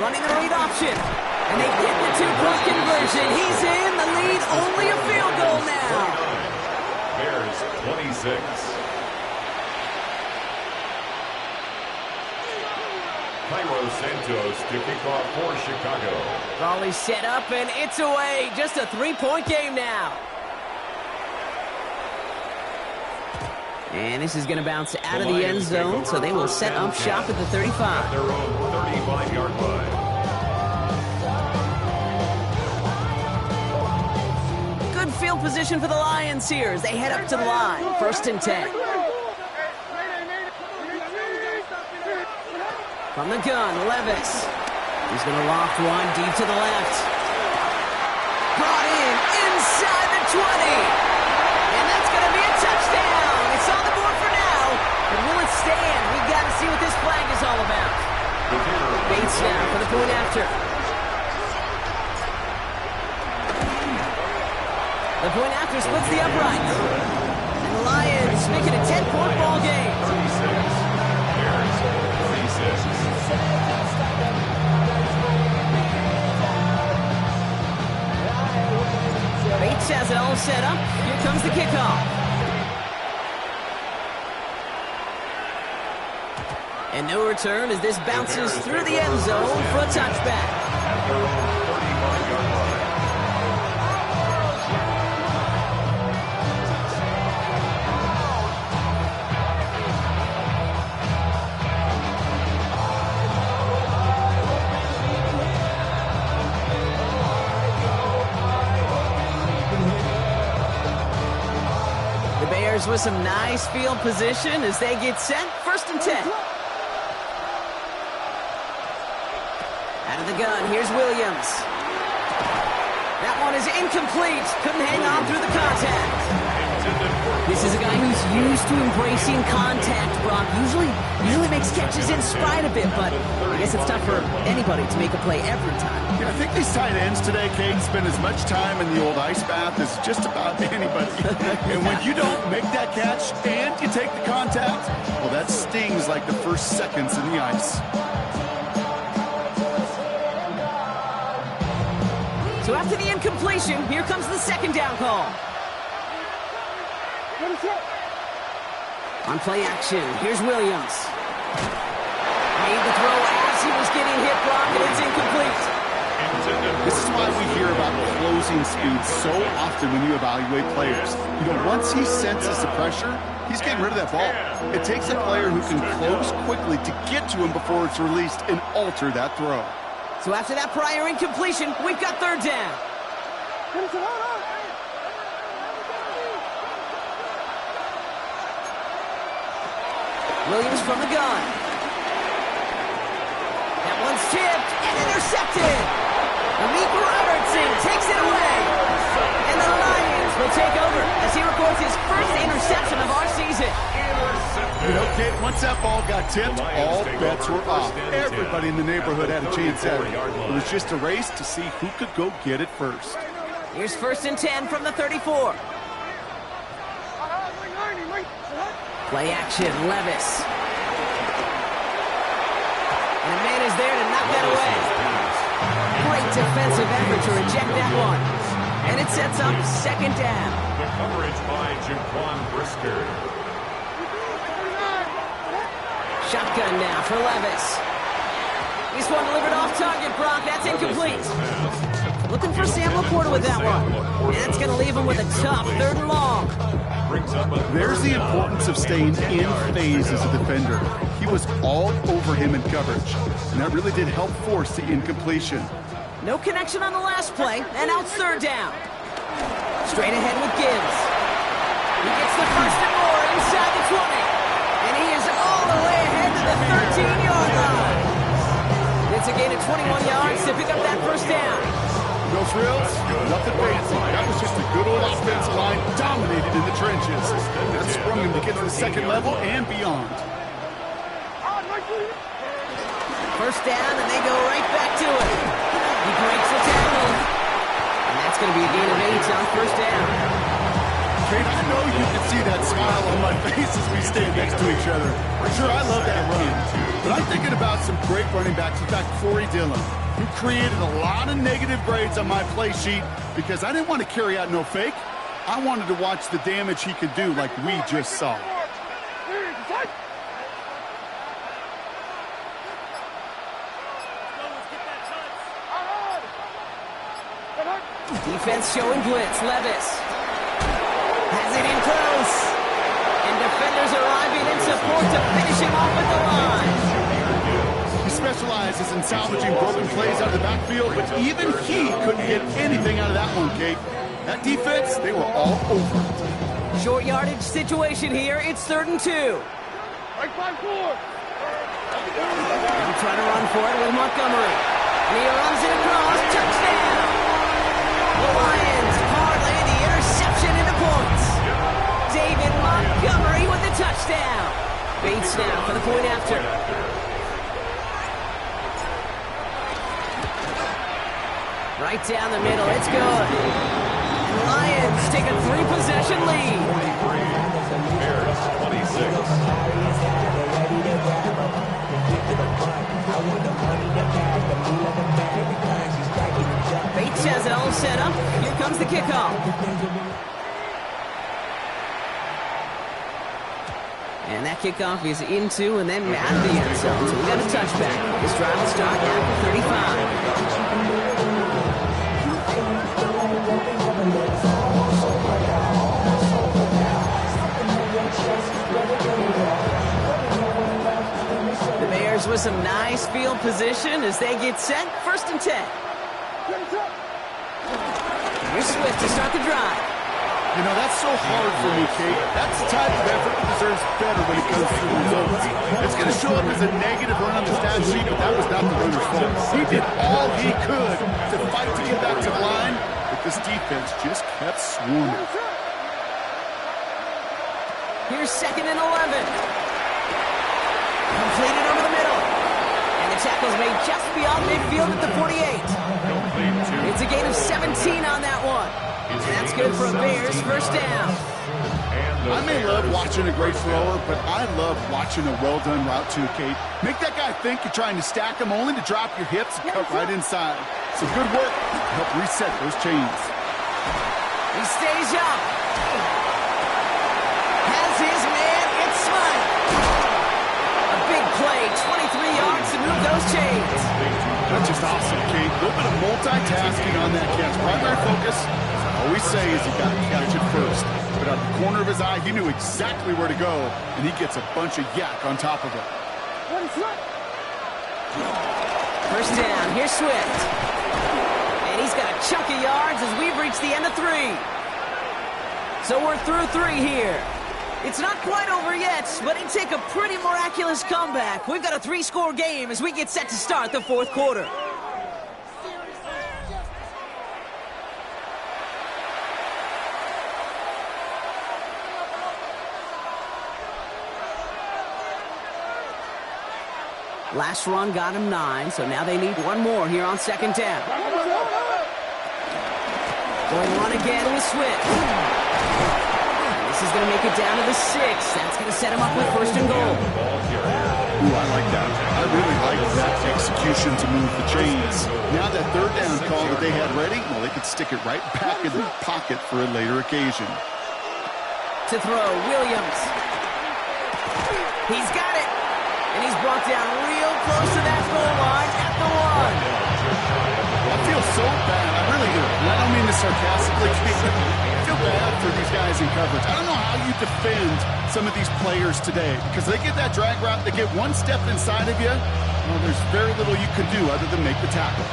Running the read option, and they get the 2-point conversion. He's in the lead, only a field goal now. Bears 26. Cairo Santos to kick off for Chicago. Raleigh set up, and it's away. Just a 3-point game now. And this is going to bounce out of the end zone, so they will set up shop at the 35. At their own 35-yard line. Good field position for the Lions here as they head up to the line. 1st and 10. From the gun, Levis. He's going to loft one deep to the left. Brought in inside the 20. And that's going to be a touchdown. It's on the board for now. But will it stand? We've got to see what this flag is all about. Bates now for the point after. The point after splits the uprights. And the Lions make it a 10-point ball game. 36. Bears 36. Bates has it all set up. Here comes the kickoff. And no return as this bounces through the end zone for a touchback. At their own 35-yard line. With some nice field position as they get set. 1st and 10. Out of the gun, here's Williams. That one is incomplete. Couldn't hang on through the contact. This is a guy who's used to embracing contact, Brock. Usually makes catches in spite of it, but I guess it's tough for anybody to make a play every time. Yeah, I think these tight ends today, Kate, spend as much time in the old ice bath as just about anybody. And when you don't make that catch and you take the contact, well, that stings like the first seconds in the ice. So after the incompletion, here comes the 2nd down call. On play action, here's Williams. Made the throw as he was getting hit, Brock, and it's incomplete. This is why we hear about closing speed so often when you evaluate players. You know, once he senses the pressure, he's getting rid of that ball. It takes a player who can close quickly to get to him before it's released and alter that throw. So after that prior incompletion, we've got 3rd down. Williams from the gun. That one's tipped and intercepted. Malik Robertson takes it away. And the Lions will take over as he records his first interception of our season. You know, Kate, once that ball got tipped, all bets were off. Everybody in the neighborhood had a chance at it. It was just a race to see who could go get it first. Here's 1st and 10 from the 34. Play action, Levis. And a man is there to knock that away. Great defensive effort to reject that one. And it sets up 2nd down. The coverage by Jaquan Brisker. Shotgun now for Levis. This one delivered off target, Brock. That's incomplete. Looking for Sam Laporta with that one. And that's going to leave him with a tough 3rd and long. There's the importance of staying in phase as a defender. He was all over him in coverage, and that really did help force the incompletion. No connection on the last play, and now it's 3rd down. Straight ahead with Gibbs. He gets the 1st and more inside the 20. And he is all the way ahead to the 13-yard line. It's a gain of 21 yards to pick up that 1st down. No frills, nothing fancy. That was just a good old offensive line dominated in the trenches. That sprung him to get to the second level and beyond. First down, and they go right back to it. He breaks the tackle. And that's going to be a gain of 8 on first down. Kate, I know you can see that smile on my face as we stand next to each other. Sure, I love that run. But I'm thinking about some great running backs. In fact, Corey Dillon, who created a lot of negative grades on my play sheet because I didn't want to carry out no fake. I wanted to watch the damage he could do like we just saw. Defense showing blitz. Levis has it in close. And defenders arriving in support to finish him off at the line. He specializes in salvaging broken plays out of the backfield, but even he couldn't get anything out of that one, Kate. That defense, they were all over it. Short yardage situation here. It's 3rd and 2. Right 5-4. And trying to run for it with Montgomery. And he runs it across. Touchdown. The Lions parlay the interception into points. David Montgomery with the touchdown. Bates now for the point after. Right down the middle. It's good. The Lions take a 3-possession lead. 43, Bears 26. Bates has it all set up. Here comes the kickoff. And that kickoff is into and then out of the end zone. So we got a touchback. This drive will start after 35. The Bears with some nice field position as they get set. 1st and 10. Here's Swift to start the drive. You know, that's so hard for me, Kate. That's the type of effort that deserves better when it comes to the results. It's going to show up as a negative run on the stat sheet, but that was not the runner's fault. He did all he could to fight to get back to the line, but this defense just kept swarming. Here's 2nd and 11. Completed over the middle. And the tackle's made just beyond midfield at the 48. It's a gain of 17 on that one. And that's good for a Bears first down. I may love watching a great thrower, but I love watching a well-done route too, Kate. Make that guy think you're trying to stack him only to drop your hips and cut right inside. So good work to help reset those chains. He stays up. Has his man. It's Smite. A big play, 23 yards to move those chains. That's just awesome, Kate. A little bit of multitasking on that catch. Primary focus, as I always say, is you got to catch it first. But out of the corner of his eye, he knew exactly where to go, and he gets a bunch of yak on top of it. First down, here's Swift. And he's got a chunk of yards as we've reached the end of 3. So we're through 3 here. It's not quite over yet, but it'd take a pretty miraculous comeback. We've got a 3-score game as we get set to start the 4th quarter. Last run got him 9, so now they need one more here on 2nd down. Going run again with Swift. This is going to make it down to the 6. That's going to set him up with 1st and goal. Ooh, I like that. I really like that execution to move the chains. Now that 3rd down call that they had ready, well, they could stick it right back in their pocket for a later occasion. To throw, Williams. He's got it. And he's brought down real close to that goal line at the 1. I feel so bad. I really do. And I don't mean this sarcastically. I feel bad for these guys in coverage. I don't know how you defend some of these players today because they get that drag route, they get one step inside of you. Well, there's very little you can do other than make the tackle.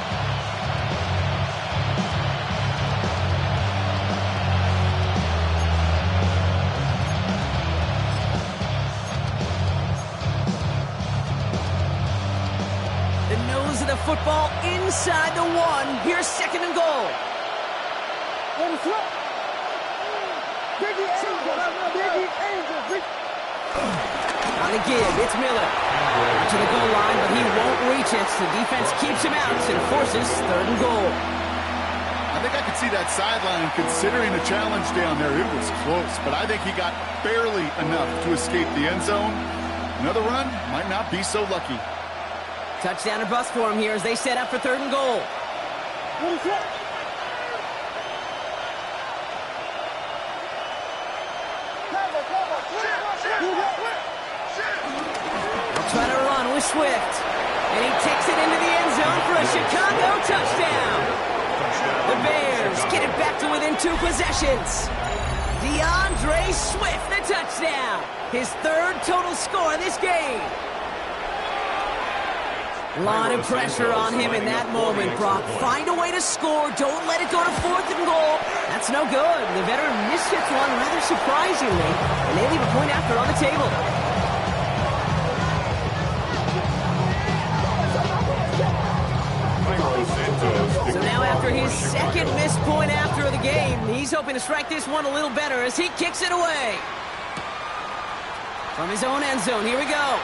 The football inside the 1. Here's 2nd and goal. On the give, it's Miller. Out to the goal line, but he won't reach it. The defense keeps him out and forces 3rd and goal. I think I could see that sideline considering a challenge down there. It was close, but I think he got barely enough to escape the end zone. Another run might not be so lucky. Touchdown or bust for him here as they set up for 3rd and goal. They'll try to run with Swift. And he takes it into the end zone for a Chicago touchdown. The Bears get it back to within 2 possessions. DeAndre Swift, the touchdown. His 3rd total score this game. A lot of pressure on him in that moment, Brock. Find a way to score. Don't let it go to 4th and goal. That's no good. The veteran mishits one rather surprisingly, and they leave a point after on the table. So now after his 2nd missed point after the game, he's hoping to strike this one a little better as he kicks it away. From his own end zone, here we go.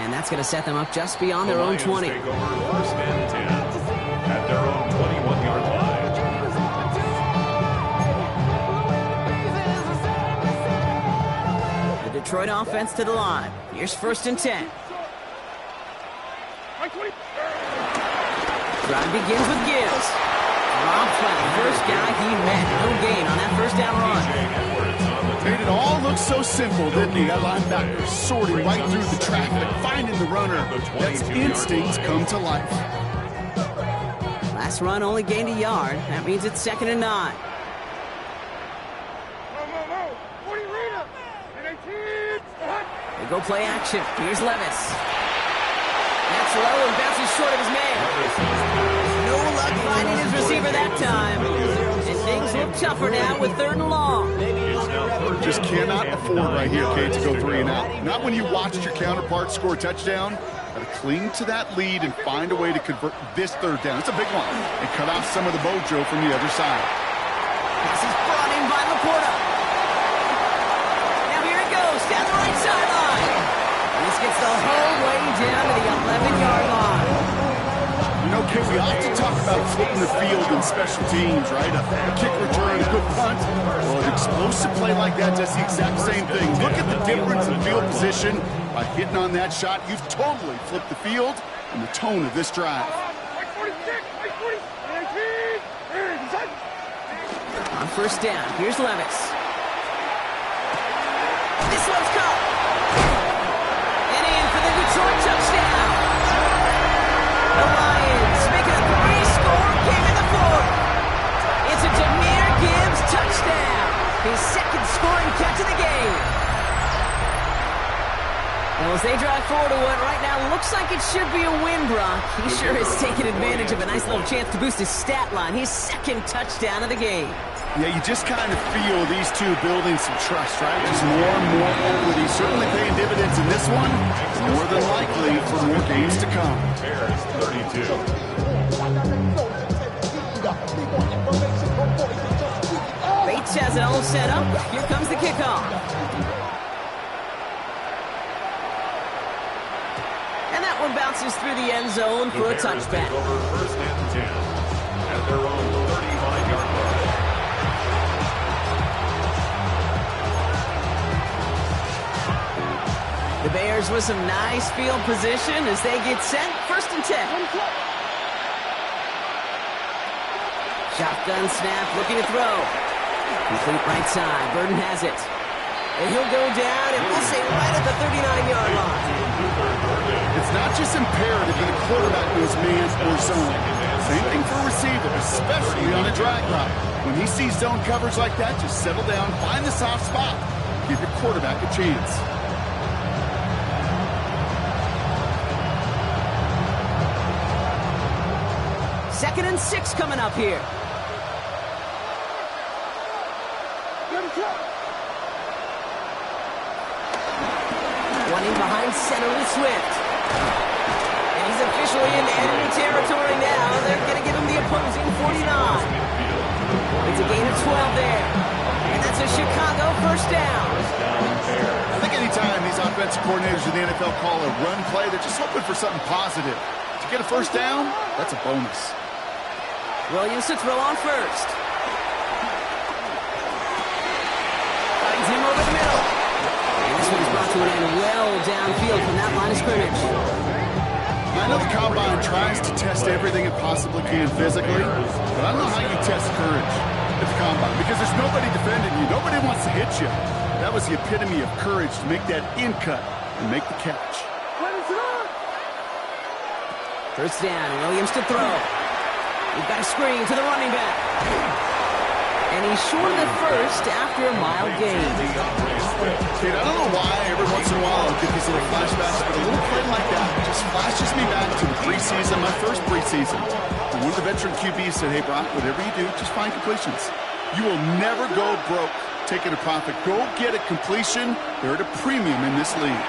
And that's going to set them up just beyond their own 20. Take over 1st and 10 at their own 21-yard line. The Detroit offense to the line. Here's 1st and 10. Drive begins with Gibbs. Drops by the first guy he met. No gain on that 1st down run. Made it all look so simple, didn't he? That linebacker sorting right through the traffic, finding the runner. That's instincts come to life. Last run only gained a yard. That means it's 2nd and 9. They go play action. Here's Levis. That's low and bounces short of his man. No luck finding his receiver that time. And things look tougher now with 3rd and long. Just cannot afford right here, Kate, to go 3 and out. Not when you watched your counterpart score a touchdown. Got to cling to that lead and find a way to convert this 3rd down. It's a big one. And cut off some of the mojo from the other side. This is brought in by Laporta. Now here it goes down the right sideline. And this gets the whole way down to the 11-yard line. You know, Kate, we often talk about flipping the field in special teams, right? A kick return, a good punt. Well, an explosive play like that does the exact same thing. Look at the difference in field position. By hitting on that shot, you've totally flipped the field and the tone of this drive. On 1st down, here's Levis. This one's caught. And in for the Detroit touchdown. The Lions make it a 3-score game in the 4th. It's a Jahmyr Gibbs touchdown. His 2nd scoring catch of the game. Well, as they drive forward to what right now looks like it should be a win, Brock. He sure has taken advantage of a nice little chance to boost his stat line. His 2nd touchdown of the game. Yeah, you just kind of feel these two building some trust, right? Just more and more equity. Certainly paying dividends in this one. More than likely for more games to come. Bears 32. Bates has it all set up. Here comes the kickoff. And that one bounces through the end zone for a touchback. Over 1st and 10 at their own 35-yard line. The Bears with some nice field position as they get set. 1st and 10. Shotgun snap, looking to throw. Complete right side. Burden has it. And he'll go down, and we'll say right at the 39-yard line. It's not just imperative that a quarterback knows man or zone. Same thing for a receiver, especially on a drag route. When he sees zone coverage like that, just settle down, find the soft spot. Give your quarterback a chance. Second and 6 coming up here. One in behind center with Swift. And he's officially in enemy territory now. They're going to give him the opposing 49. It's a gain of 12 there. And that's a Chicago first down. I think anytime these offensive coordinators in the NFL call a run play, they're just hoping for something positive. To get a first down, that's a bonus. Williams to throw on first. Finds him over the middle. And this one's brought to an end well downfield from that line of scrimmage. I know the Combine tries to test everything it possibly can physically, but I don't know how you test courage at the Combine because there's nobody defending you. Nobody wants to hit you. That was the epitome of courage to make that in cut and make the catch. First down, Williams to throw. We've got a screen to the running back. And he's short of the first after a mild gain. Dude, I don't know why every once in a while I'll get these little flashbacks, but a little play like that just flashes me back to the preseason, my first preseason. And one of the veteran QBs said, hey, Brock, whatever you do, just find completions. You will never go broke taking a profit. Go get a completion. They're at a premium in this league.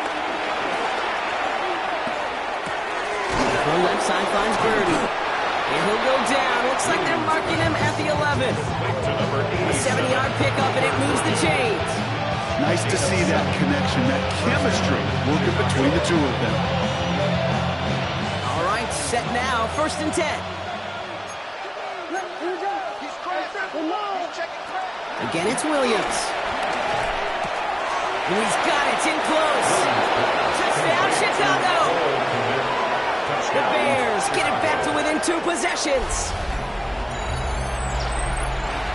The left side finds Birdie. And he'll go down. Looks like they're marking him at the 11. A 70-yard pickup, and it moves the chains. Nice to see that connection, that chemistry working between the two of them. All right, set now. First and 10. Again, it's Williams. And he's got it in close. Touchdown, Chicago. The Bears get it back to within 2 possessions.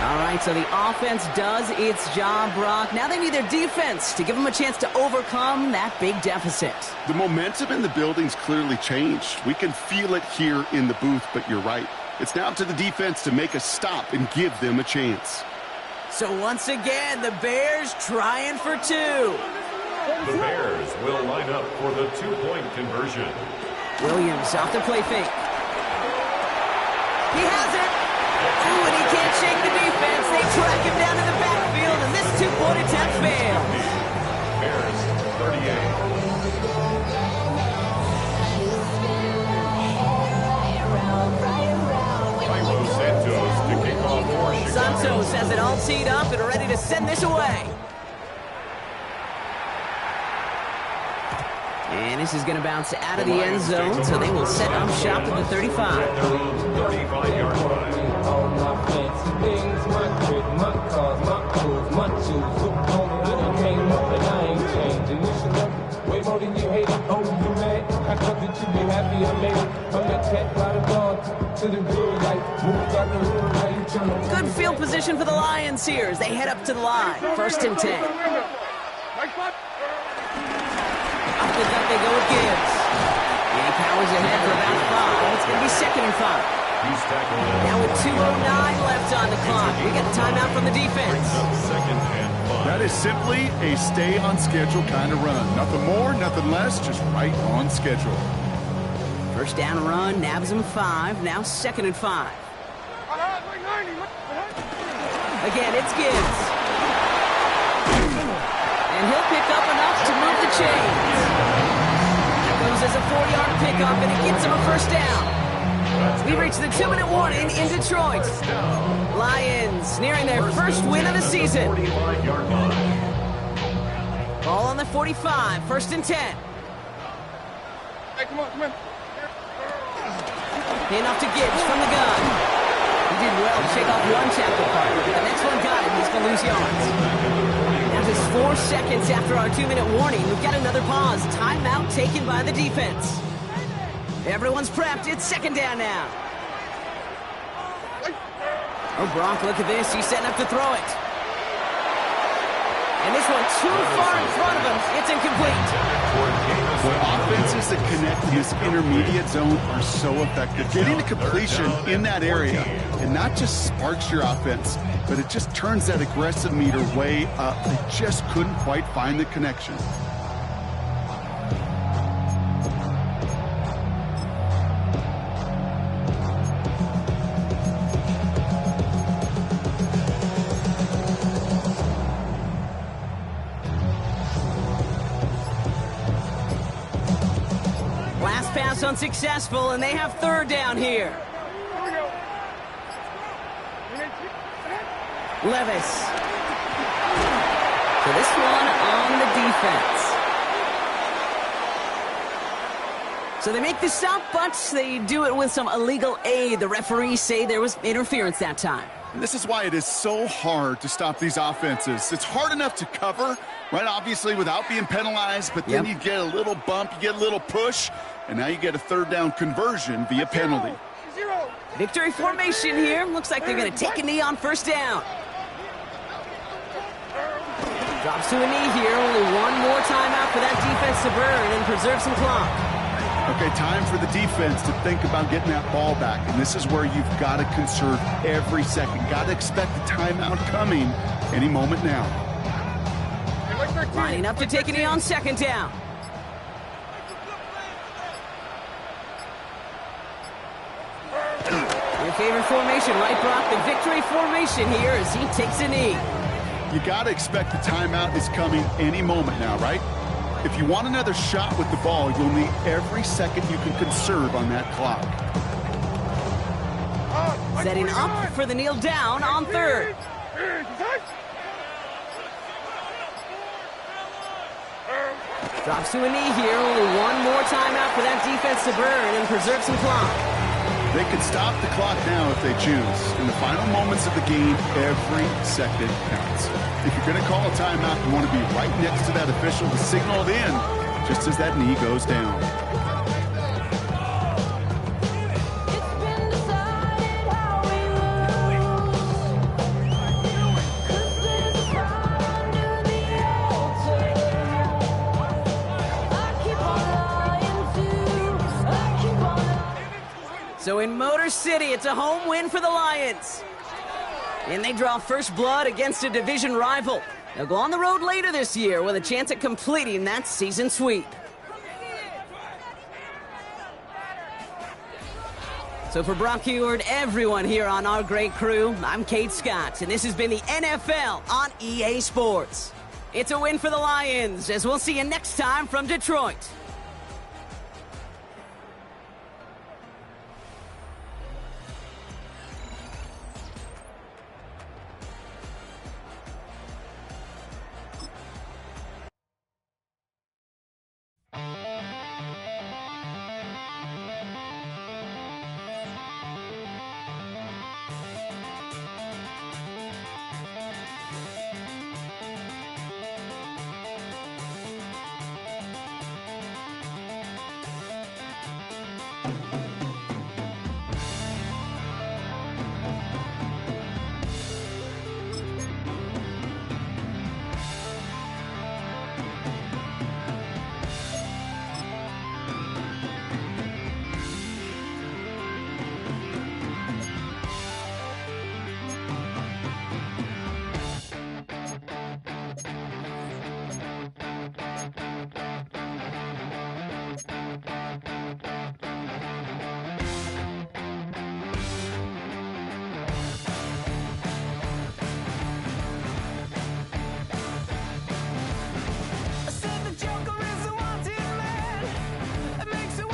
All right, so the offense does its job, Brock. Now they need their defense to give them a chance to overcome that big deficit. The momentum in the building's clearly changed. We can feel it here in the booth, but you're right. It's now up to the defense to make a stop and give them a chance. So once again, the Bears trying for 2. The Bears will line up for the 2-point conversion. Williams off the play fake. He has it. Ooh, and he can't shake the defense. They track him down to the backfield, and this 2-point attempt fails. Bears, 38. Santos to kick off for Chicago. Santos has it all teed up and ready to send this away. And this is going to bounce out of the end zone, so they will set up shop at the 35. 35-yard line. All my fancy things, my crib, my cars, my clothes, my shoes. Look on me when I came up and I ain't changing. You should love way more than you hate it. Oh, you mad? I thought that you'd be happy I made it. I'm that cat by the dog to the real life. Moved out the room, now you turn Good field position for the Lions here as they head up to the line. First and 10. Up the gut they go with Gibbs. And he powers ahead for about 5. It's going to be 2nd and 5. He's tackled. Now with 2:09 left on the clock, we get the timeout from the defense. Second and 5. That is simply a stay on schedule kind of run. Nothing more, nothing less, just right on schedule. First down run, nabs him 5. Now 2nd and 5. Again, it's Gibbs. And he'll pick up enough to move the chains. That goes as a 4-yard pickup, and it gets him a first down. We reach the 2-minute warning in Detroit. Lions nearing their first win of the season. 45-yard line. Ball on the 45, 1st and 10. Hey, come on. Handoff to Gibbs from the gun. He did well to shake off one tackle part, but the next one got him. He's going to lose yards. Now just 4 seconds after our 2-minute warning, we've got another pause. Timeout taken by the defense. Everyone's prepped. It's 2nd down now. Oh, Brock, look at this. He's setting up to throw it. And this one too far in front of him. It's incomplete. Well, offenses that connect in this intermediate zone are so effective. Getting the completion in that area, and not just sparks your offense, but it just turns that aggressive meter way up. They just couldn't quite find the connection. Pass unsuccessful, and they have 3rd down here. Levis. for this one on the defense. So they make the stop, but they do it with some illegal aid. The referees say there was interference that time. And this is why it is so hard to stop these offenses. It's hard enough to cover, right, obviously, without being penalized, but then you get a little bump, you get a little push, and now you get a third down conversion via penalty. Victory formation here. Looks like they're going to take a knee on first down. Drops to a knee here. Only one more timeout for that defense to burn and preserve some clock. Okay, time for the defense to think about getting that ball back. And this is where you've got to conserve every second. Got to expect the timeout coming any moment now. Lining up to take a knee on second down. Your favorite formation, right, Brock? The victory formation here as he takes a knee. You got to expect the timeout is coming any moment now, right? If you want another shot with the ball, you'll need every second you can conserve on that clock. Setting up for the kneel down on third. Drops to a knee here. Only one more timeout for that defense to burn and preserve some clock. They can stop the clock now if they choose. In the final moments of the game, every second counts. If you're going to call a timeout, you want to be right next to that official to signal it in just as that knee goes down. So in Motor City, it's a home win for the Lions. And they draw first blood against a division rival. They'll go on the road later this year with a chance at completing that season sweep. So for Brock Eward, everyone here on our great crew, I'm Kate Scott, and this has been the NFL on EA Sports. It's a win for the Lions, as we'll see you next time from Detroit. I said the Joker is a wanted man that makes a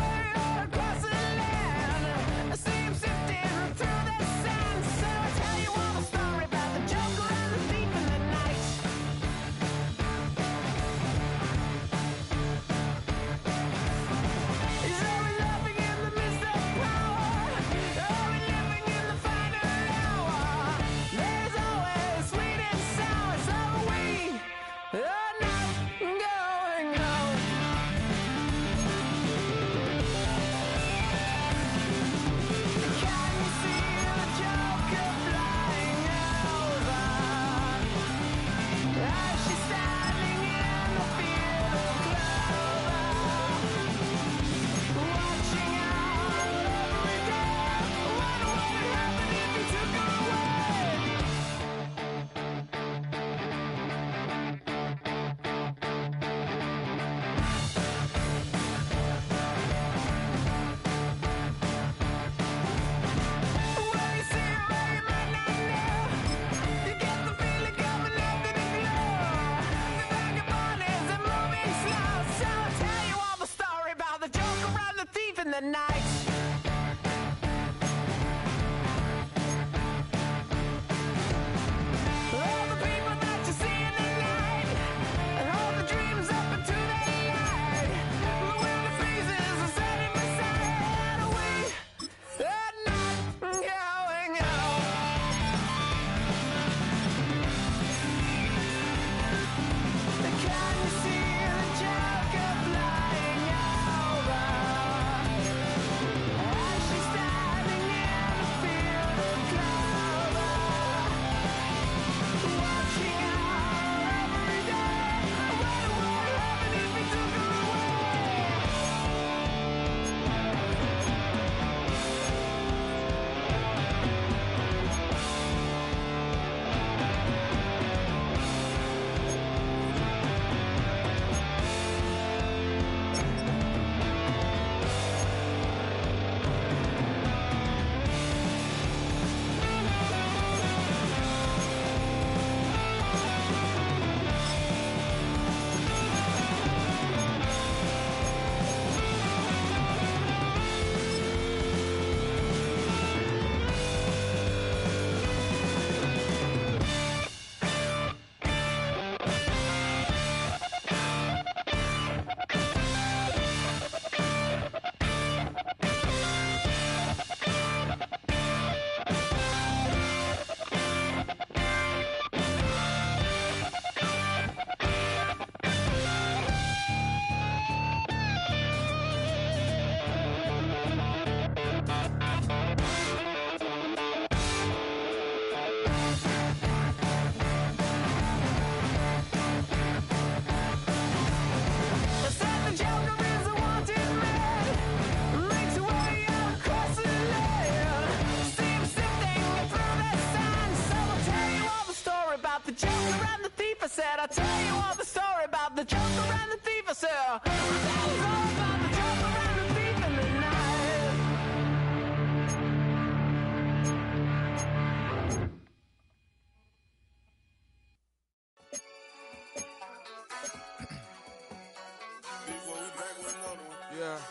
time.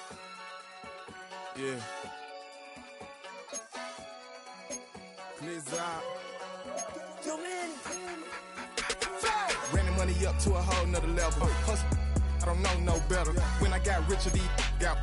Yeah. Please out. Too many. Ran the money up to a whole nother level. Hustle, I don't know no better. When I got richer, these got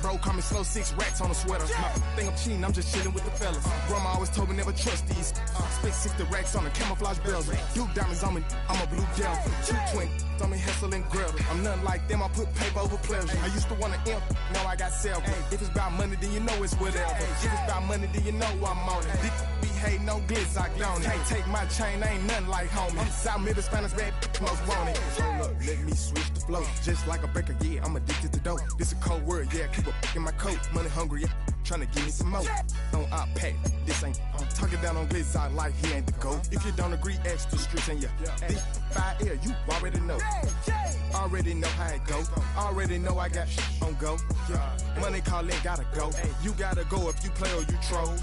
bro, call me slow, 6 racks on a sweater. My think I'm cheating, I'm just chilling with the fellas. Grandma always told me never trust these. Spent 60 racks on a camouflage bells. Duke diamonds on me, I'm a blue gel. 220 on me, Hessel and Grill. I'm nothing like them, I put paper over pleasure. I used to want to imp, now I got several. If it's about money, then you know it's whatever. If it's about money, then you know I'm on it. Be hating no glitz, I on it. Hey, take my chain, ain't nothing like homie. South Middle Spanish red, most want it. Hold up, let me switch the flow. Just like a breaker, yeah, I'm addicted to dope. This a cold word, yeah, keep a in my coat. Money hungry, yeah, tryna give me some more. Don't pack, this ain't talking down on glitz, I like he ain't the GOAT. If you don't agree, ask the streets and yeah. This 5 air, you already know. Already know how it go. Already know I got on go. Money calling, gotta go. You gotta go if you play or you troll.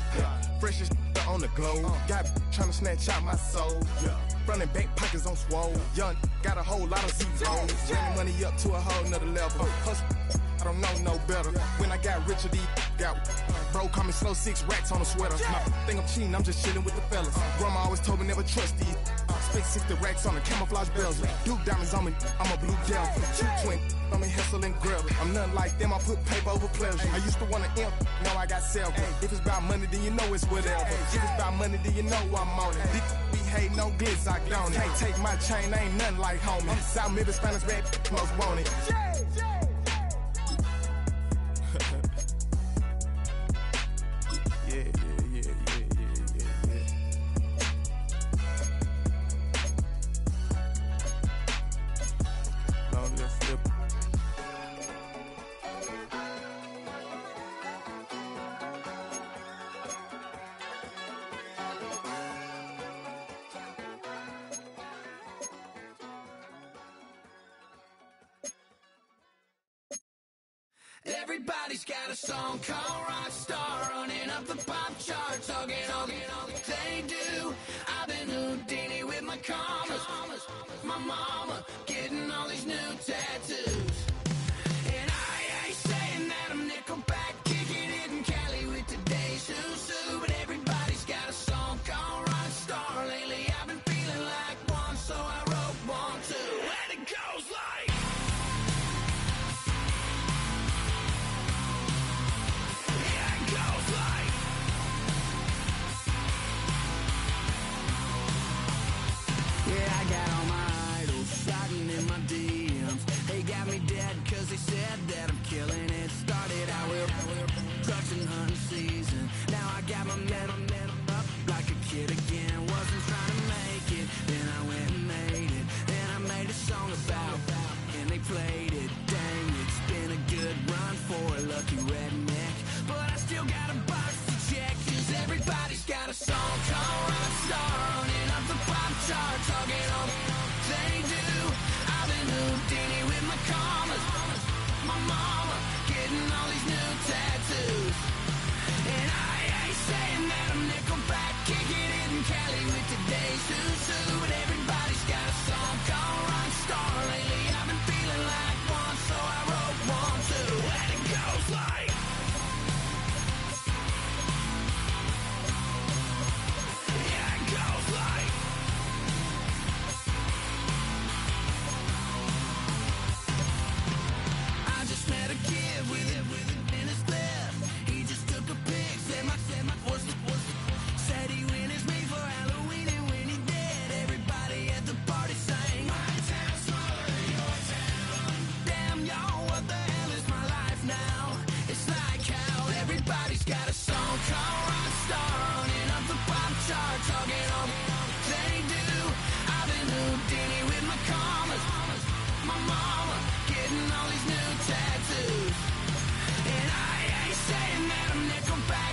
Fresh as on the globe. Got tryna snatch out my soul. Front and back pockets on swole. Young, got a whole lot of zeros. Running money up to a whole nother level. Hustle, I don't know no better. When I got richer, these got bro, call me slow, 6 racks on a sweater. My think I'm cheating, I'm just chilling with the fellas. Grandma always told me never trust these. Spent 60 racks on the camouflage bells. Duke diamonds on me, I'm a blue gel. 220 on me, Hessel and Grill. I'm nothing like them, I put paper over pleasure. I used to want to imp, now I got several. If it's about money, then you know it's whatever. If it's about money, then you know I'm on it. Be hating no glitz, I on it. Hey, take my chain, ain't nothing like homie. South Middle Spanish red, most want it. Everybody's got a song called Rockstar, running up the pop charts, hugging they do. I've been Houdini with my commas, my mama getting all these new tattoos. And I ain't saying that I'm Nickelback, kicking it in Cali with today's who's. But everybody's got a song called Rockstar. Lately I've been feeling like one, so I wrote one too. And it goes like they said that I'm killing it. Started out with trucks and hunting season. Now I got my metal up like a kid again. Wasn't trying to make it, then I went and made it. Then I made a song about and they played it. Dang, it's been a good run for a lucky redneck, but I still got a box to check. 'Cause everybody's got a song called Rockstar, running up the pop charts, hugging on they do. I've been Houdini with my commas, my mama getting all these new tattoos. And I ain't saying that I'm Nickelback, kicking it in Cali with today's who's. But everybody's got a song called Rockstar. Lately I've been feeling like one, so I wrote one too. And it goes like yeah, it goes like met a kid with it in his left. He just took a pic, said my said he witnessed me for Halloween, and when he did, everybody at the party sang my town smaller than your town. Damn y'all, what the hell is my life now? It's like how everybody's got a song called Rockstar, running up the pop charts, hugging on they do. I've been Houdini with my commas, my mama getting all these new tattoos. And I ain't saying that I'm Nickelback,